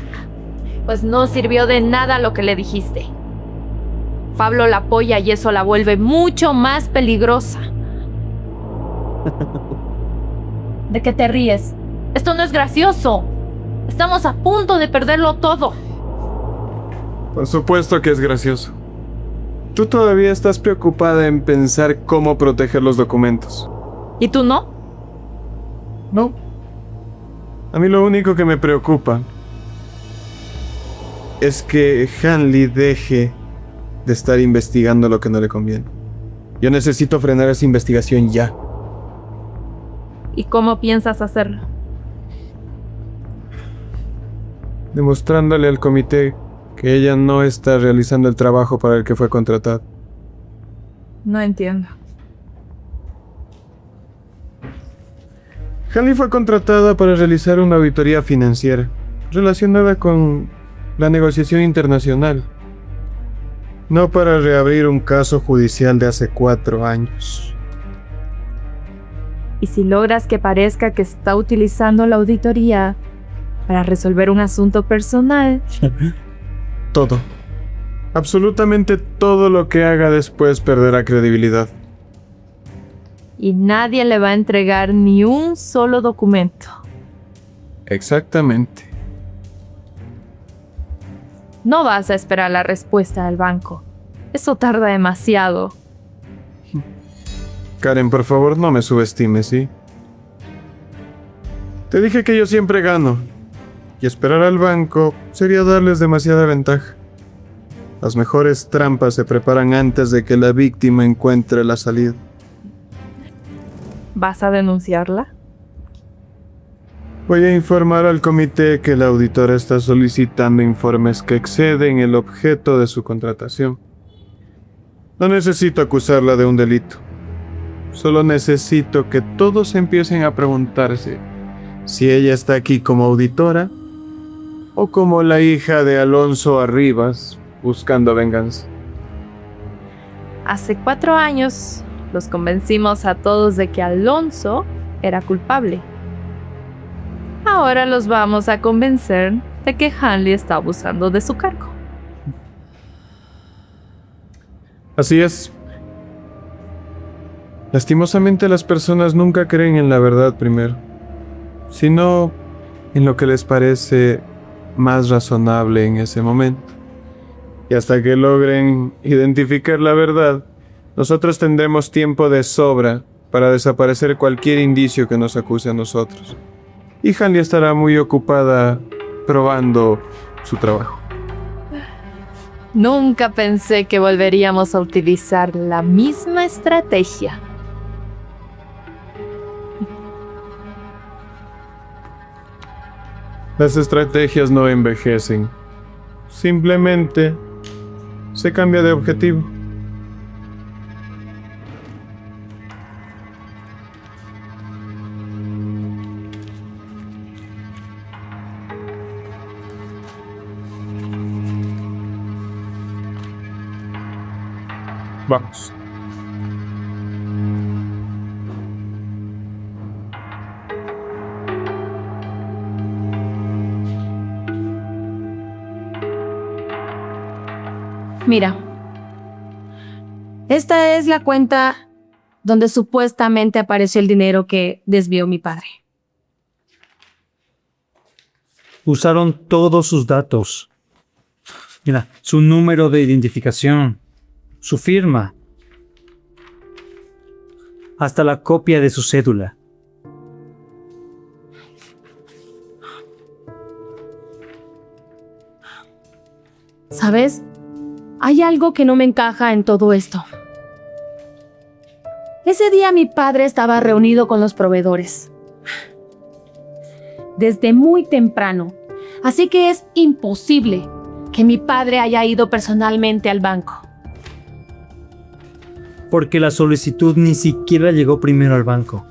Pues no sirvió de nada lo que le dijiste. Pablo la apoya y eso la vuelve mucho más peligrosa. ¿De qué te ríes? Esto no es gracioso. Estamos a punto de perderlo todo. Por supuesto que es gracioso. Tú todavía estás preocupada en pensar cómo proteger los documentos. ¿Y tú no? No. A mí lo único que me preocupa es que Hanley deje de estar investigando lo que no le conviene. Yo necesito frenar esa investigación ya. ¿Y cómo piensas hacerlo? Demostrándole al comité que ella no está realizando el trabajo para el que fue contratada. No entiendo. Hanley fue contratada para realizar una auditoría financiera relacionada con la negociación internacional, no para reabrir un caso judicial de hace 4 años. ¿Y si logras que parezca que está utilizando la auditoría para resolver un asunto personal? Todo. Absolutamente todo lo que haga después perderá credibilidad. Y nadie le va a entregar ni un solo documento. Exactamente. No vas a esperar la respuesta del banco. Eso tarda demasiado. Karen, por favor, no me subestimes, ¿sí? Te dije que yo siempre gano. Y esperar al banco sería darles demasiada ventaja. Las mejores trampas se preparan antes de que la víctima encuentre la salida. ¿Vas a denunciarla? Voy a informar al comité que la auditora está solicitando informes que exceden el objeto de su contratación. No necesito acusarla de un delito. Solo necesito que todos empiecen a preguntarse si ella está aquí como auditora o como la hija de Alonso Arribas buscando venganza. Hace 4 años los convencimos a todos de que Alonso era culpable. Ahora los vamos a convencer de que Hanley está abusando de su cargo. Así es. Lastimosamente las personas nunca creen en la verdad primero, sino en lo que les parece más razonable en ese momento. Y hasta que logren identificar la verdad, nosotros tendremos tiempo de sobra para desaparecer cualquier indicio que nos acuse a nosotros. Y Hanley estará muy ocupada probando su trabajo. Nunca pensé que volveríamos a utilizar la misma estrategia. Las estrategias no envejecen. Simplemente se cambia de objetivo. Vamos. Mira, esta es la cuenta donde supuestamente apareció el dinero que desvió mi padre. Usaron todos sus datos. Mira, su número de identificación, su firma, hasta la copia de su cédula. ¿Sabes? Hay algo que no me encaja en todo esto. Ese día mi padre estaba reunido con los proveedores. Desde muy temprano. Así que es imposible que mi padre haya ido personalmente al banco. Porque la solicitud ni siquiera llegó primero al banco.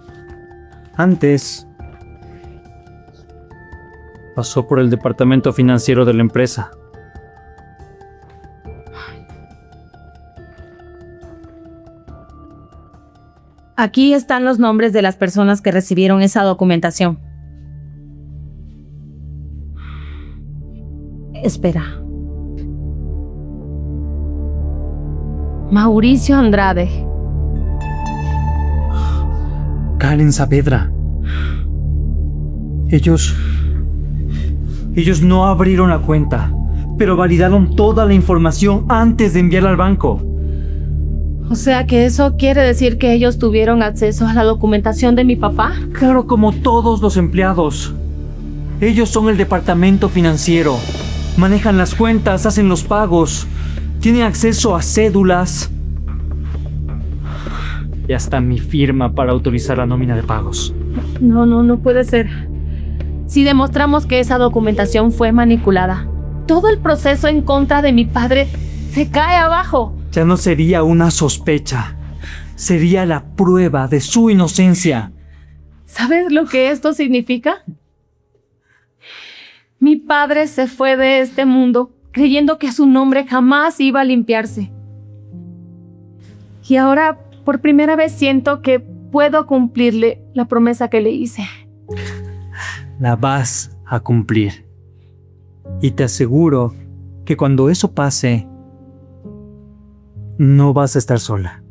Antes, pasó por el departamento financiero de la empresa. Aquí están los nombres de las personas que recibieron esa documentación. Espera. Mauricio Andrade. Karen Saavedra. Ellos no abrieron la cuenta, pero validaron toda la información antes de enviarla al banco. O sea que eso quiere decir que ellos tuvieron acceso a la documentación de mi papá. Claro, como todos los empleados. Ellos son el departamento financiero. Manejan las cuentas, hacen los pagos. Tienen acceso a cédulas. Y hasta mi firma para autorizar la nómina de pagos. No puede ser. Si demostramos que esa documentación fue manipulada, todo el proceso en contra de mi padre se cae abajo. Ya no sería una sospecha. Sería la prueba de su inocencia. ¿Sabes lo que esto significa? Mi padre se fue de este mundo creyendo que su nombre jamás iba a limpiarse. Y ahora, por primera vez, siento que puedo cumplirle la promesa que le hice. La vas a cumplir. Y te aseguro que cuando eso pase, no vas a estar sola.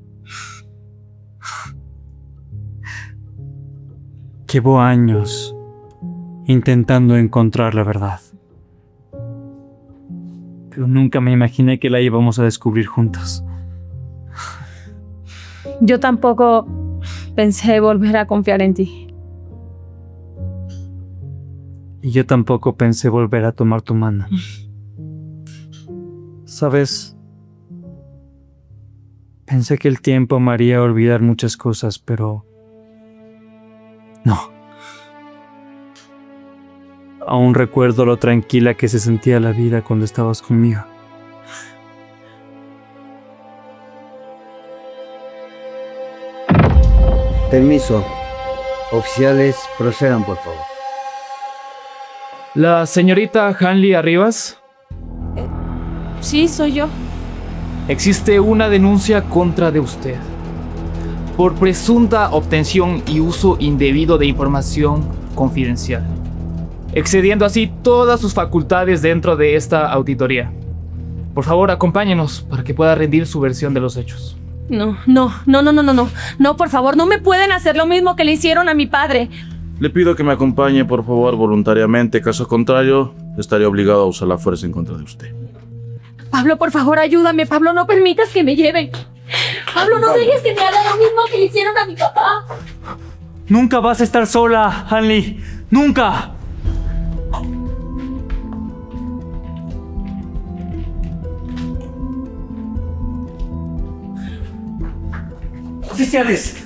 Llevo años intentando encontrar la verdad. Pero nunca me imaginé que la íbamos a descubrir juntos. Yo tampoco pensé volver a confiar en ti. Y yo tampoco pensé volver a tomar tu mano. ¿Sabes? Pensé que el tiempo me haría olvidar muchas cosas, pero no. Aún recuerdo lo tranquila que se sentía la vida cuando estabas conmigo. Permiso. Oficiales, procedan por favor. ¿La señorita Hanley Arribas? Sí, soy yo. Existe una denuncia contra de usted por presunta obtención y uso indebido de información confidencial, excediendo así todas sus facultades dentro de esta auditoría. Por favor, acompáñenos para que pueda rendir su versión de los hechos. No, por favor, no me pueden hacer lo mismo que le hicieron a mi padre. Le pido que me acompañe, por favor, voluntariamente. Caso contrario, estaré obligado a usar la fuerza en contra de usted. Pablo, por favor, ayúdame. Pablo, no permitas que me lleven. Pablo, no dejes que me haga lo mismo que le hicieron a mi papá. Nunca vas a estar sola, Hanley. ¡Nunca! Oficiales,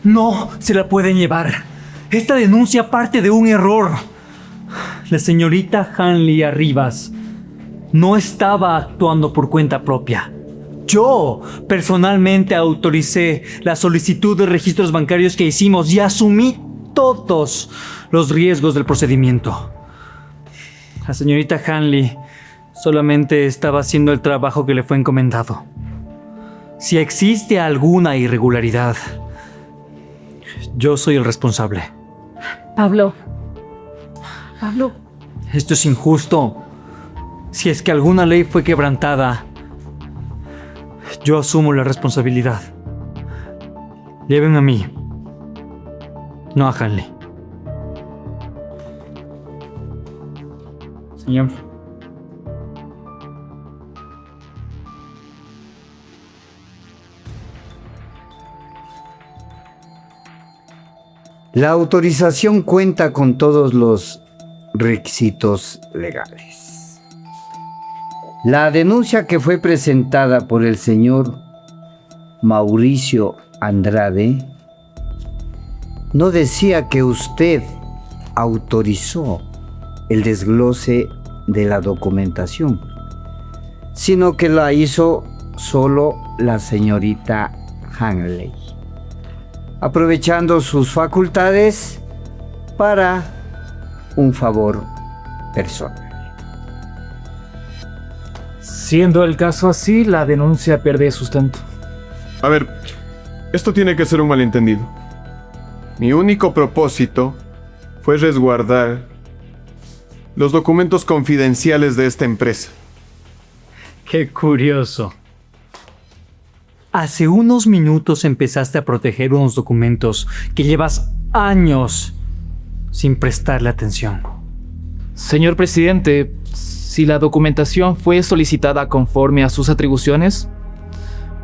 no se la pueden llevar. Esta denuncia parte de un error. La señorita Hanley Arribas no estaba actuando por cuenta propia. Yo personalmente autoricé la solicitud de registros bancarios que hicimos y asumí todos los riesgos del procedimiento. La señorita Hanley solamente estaba haciendo el trabajo que le fue encomendado. Si existe alguna irregularidad, yo soy el responsable. Pablo. Esto es injusto. Si es que alguna ley fue quebrantada, yo asumo la responsabilidad. Llévenme a mí, no a Hanley. Señor. La autorización cuenta con todos los requisitos legales. La denuncia que fue presentada por el señor Mauricio Andrade no decía que usted autorizó el desglose de la documentación, sino que la hizo solo la señorita Hanley, aprovechando sus facultades para un favor personal. Siendo el caso así, la denuncia pierde sustento. A ver, esto tiene que ser un malentendido. Mi único propósito fue resguardar los documentos confidenciales de esta empresa. Qué curioso. Hace unos minutos empezaste a proteger unos documentos que llevas años sin prestarle atención. Señor presidente, si la documentación fue solicitada conforme a sus atribuciones,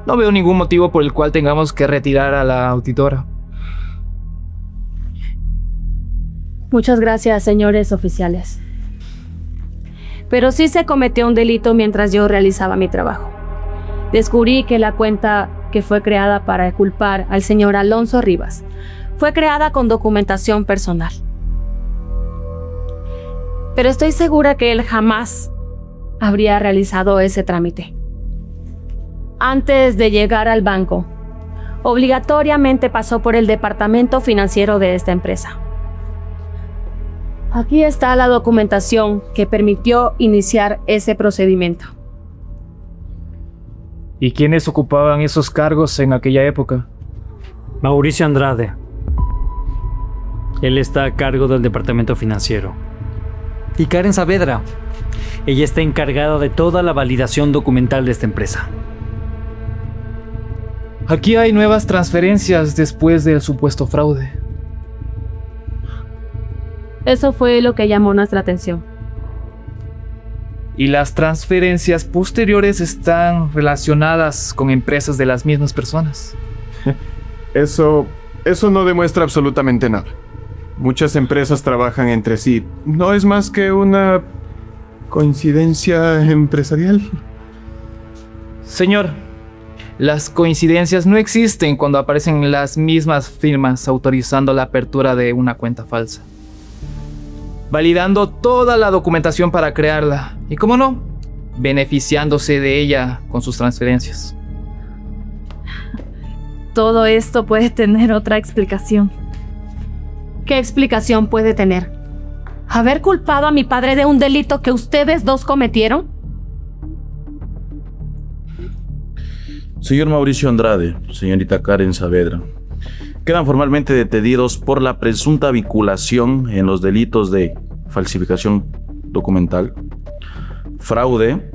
no veo ningún motivo por el cual tengamos que retirar a la auditora. Muchas gracias, señores oficiales. Pero sí se cometió un delito mientras yo realizaba mi trabajo. Descubrí que la cuenta que fue creada para culpar al señor Alonso Rivas fue creada con documentación personal. Pero estoy segura que él jamás habría realizado ese trámite. Antes de llegar al banco, obligatoriamente pasó por el departamento financiero de esta empresa. Aquí está la documentación que permitió iniciar ese procedimiento. ¿Y quiénes ocupaban esos cargos en aquella época? Mauricio Andrade. Él está a cargo del departamento financiero. Y Karen Saavedra. Ella está encargada de toda la validación documental de esta empresa. Aquí hay nuevas transferencias después del supuesto fraude. Eso fue lo que llamó nuestra atención. Y las transferencias posteriores están relacionadas con empresas de las mismas personas. Eso no demuestra absolutamente nada. Muchas empresas trabajan entre sí. No es más que una coincidencia empresarial. Señor, las coincidencias no existen cuando aparecen las mismas firmas autorizando la apertura de una cuenta falsa, validando toda la documentación para crearla y, cómo no, beneficiándose de ella con sus transferencias. Todo esto puede tener otra explicación. ¿Qué explicación puede tener? ¿Haber culpado a mi padre de un delito que ustedes dos cometieron? Señor Mauricio Andrade, señorita Karen Saavedra, quedan formalmente detenidos por la presunta vinculación en los delitos de falsificación documental, fraude,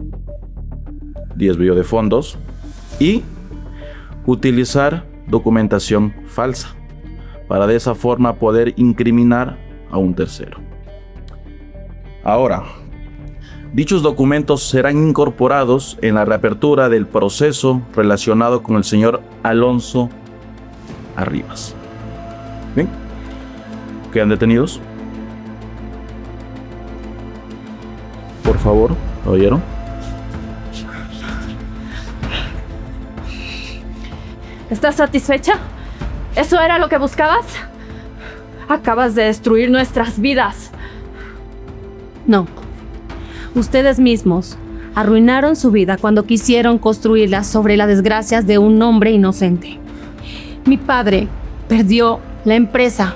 desvío de fondos y utilizar documentación falsa para de esa forma poder incriminar a un tercero. Ahora, dichos documentos serán incorporados en la reapertura del proceso relacionado con el señor Alonso Arribas. ¿Bien? ¿Quedan detenidos? Por favor, ¿oyeron? ¿Estás satisfecha? ¿Eso era lo que buscabas? Acabas de destruir nuestras vidas. No. Ustedes mismos arruinaron su vida cuando quisieron construirla sobre las desgracias de un hombre inocente. Mi padre perdió la empresa,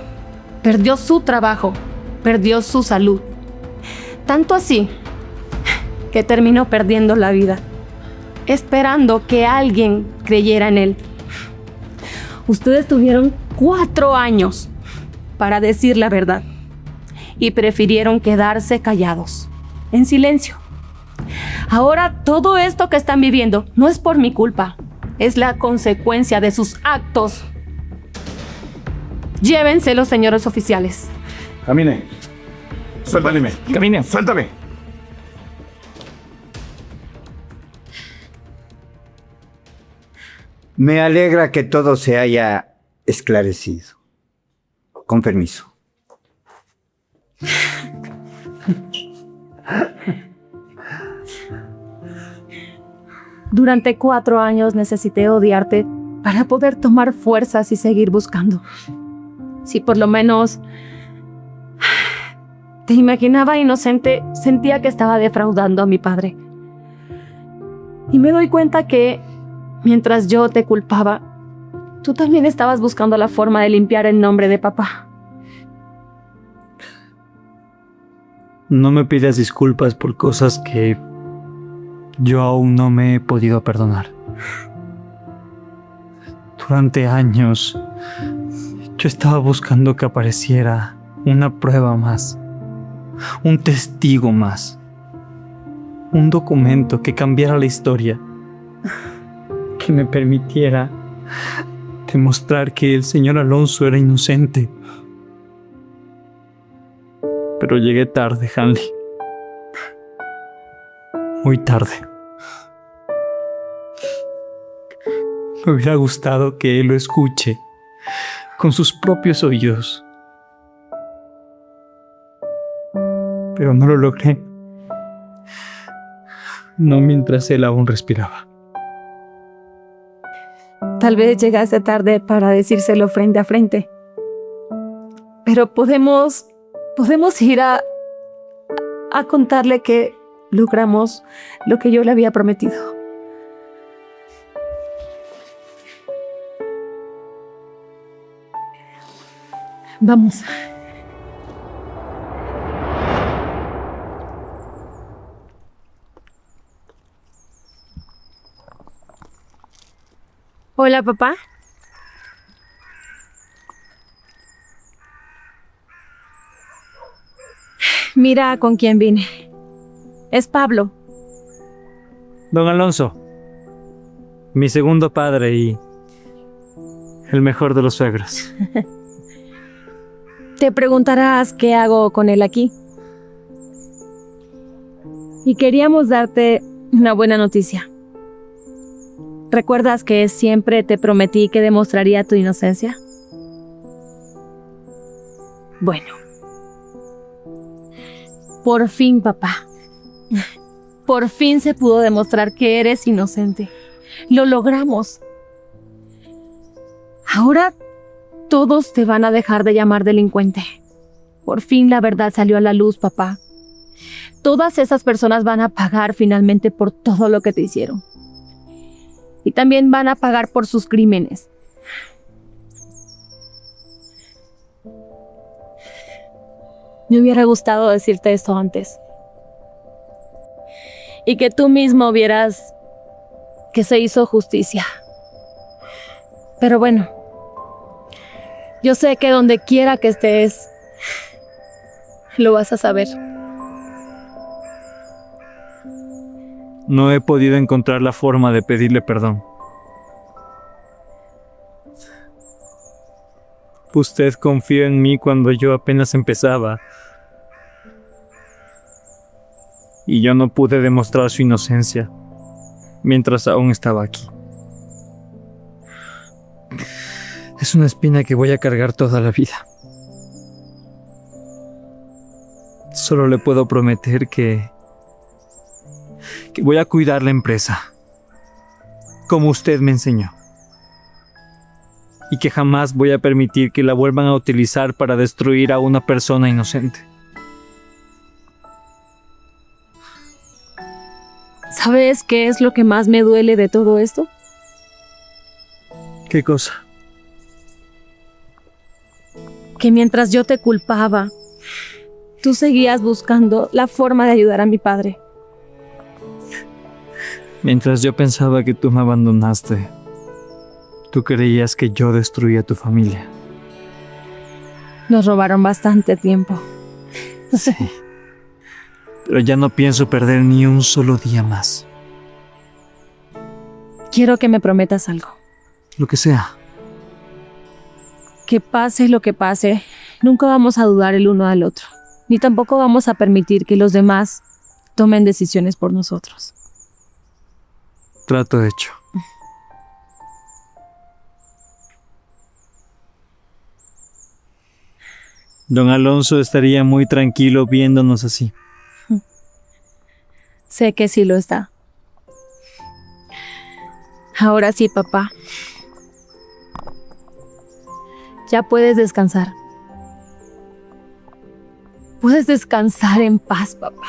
perdió su trabajo, perdió su salud. Tanto así que terminó perdiendo la vida, esperando que alguien creyera en él. Ustedes tuvieron 4 años para decir la verdad y prefirieron quedarse callados, en silencio. Ahora todo esto que están viviendo no es por mi culpa, es la consecuencia de sus actos. Llévense los señores oficiales. Camine. Suéltame. Camine. Suéltame. Me alegra que todo se haya esclarecido. Con permiso. Durante 4 años necesité odiarte para poder tomar fuerzas y seguir buscando. Si por lo menos te imaginaba inocente, sentía que estaba defraudando a mi padre. Y me doy cuenta que, mientras yo te culpaba, tú también estabas buscando la forma de limpiar el nombre de papá. No me pidas disculpas por cosas que yo aún no me he podido perdonar. Durante años, yo estaba buscando que apareciera una prueba más, un testigo más, un documento que cambiara la historia, que me permitiera demostrar que el señor Alonso era inocente. Pero llegué tarde, Hanley. Muy tarde. Me hubiera gustado que él lo escuche con sus propios oídos. Pero no lo logré. No mientras él aún respiraba. Tal vez llegaste tarde para decírselo frente a frente. Pero podemos ir a contarle que logramos lo que yo le había prometido. Vamos. Hola, papá. Mira con quién vine. Es Pablo. Don Alonso, mi segundo padre y el mejor de los suegros. Te preguntarás qué hago con él aquí. Y queríamos darte una buena noticia. ¿Recuerdas que siempre te prometí que demostraría tu inocencia? Bueno. Por fin, papá. Por fin se pudo demostrar que eres inocente. Lo logramos. Ahora todos te van a dejar de llamar delincuente. Por fin la verdad salió a la luz, papá. Todas esas personas van a pagar finalmente por todo lo que te hicieron. Y también van a pagar por sus crímenes. Me hubiera gustado decirte esto antes. Y que tú mismo vieras que se hizo justicia. Pero bueno, yo sé que donde quiera que estés, lo vas a saber. No he podido encontrar la forma de pedirle perdón. Usted confió en mí cuando yo apenas empezaba. Y yo no pude demostrar su inocencia mientras aún estaba aquí. Es una espina que voy a cargar toda la vida. Solo le puedo prometer que voy a cuidar la empresa, como usted me enseñó. Y que jamás voy a permitir que la vuelvan a utilizar para destruir a una persona inocente. ¿Sabes qué es lo que más me duele de todo esto? ¿Qué cosa? Que mientras yo te culpaba, tú seguías buscando la forma de ayudar a mi padre. Mientras yo pensaba que tú me abandonaste, tú creías que yo destruía tu familia. Nos robaron bastante tiempo. Sí. Pero ya no pienso perder ni un solo día más. Quiero que me prometas algo. Lo que sea. Que pase lo que pase, nunca vamos a dudar el uno al otro. Ni tampoco vamos a permitir que los demás tomen decisiones por nosotros. Trato hecho. Don Alonso estaría muy tranquilo viéndonos así. Sé que sí lo está. Ahora sí, papá. Ya puedes descansar. Puedes descansar en paz, papá.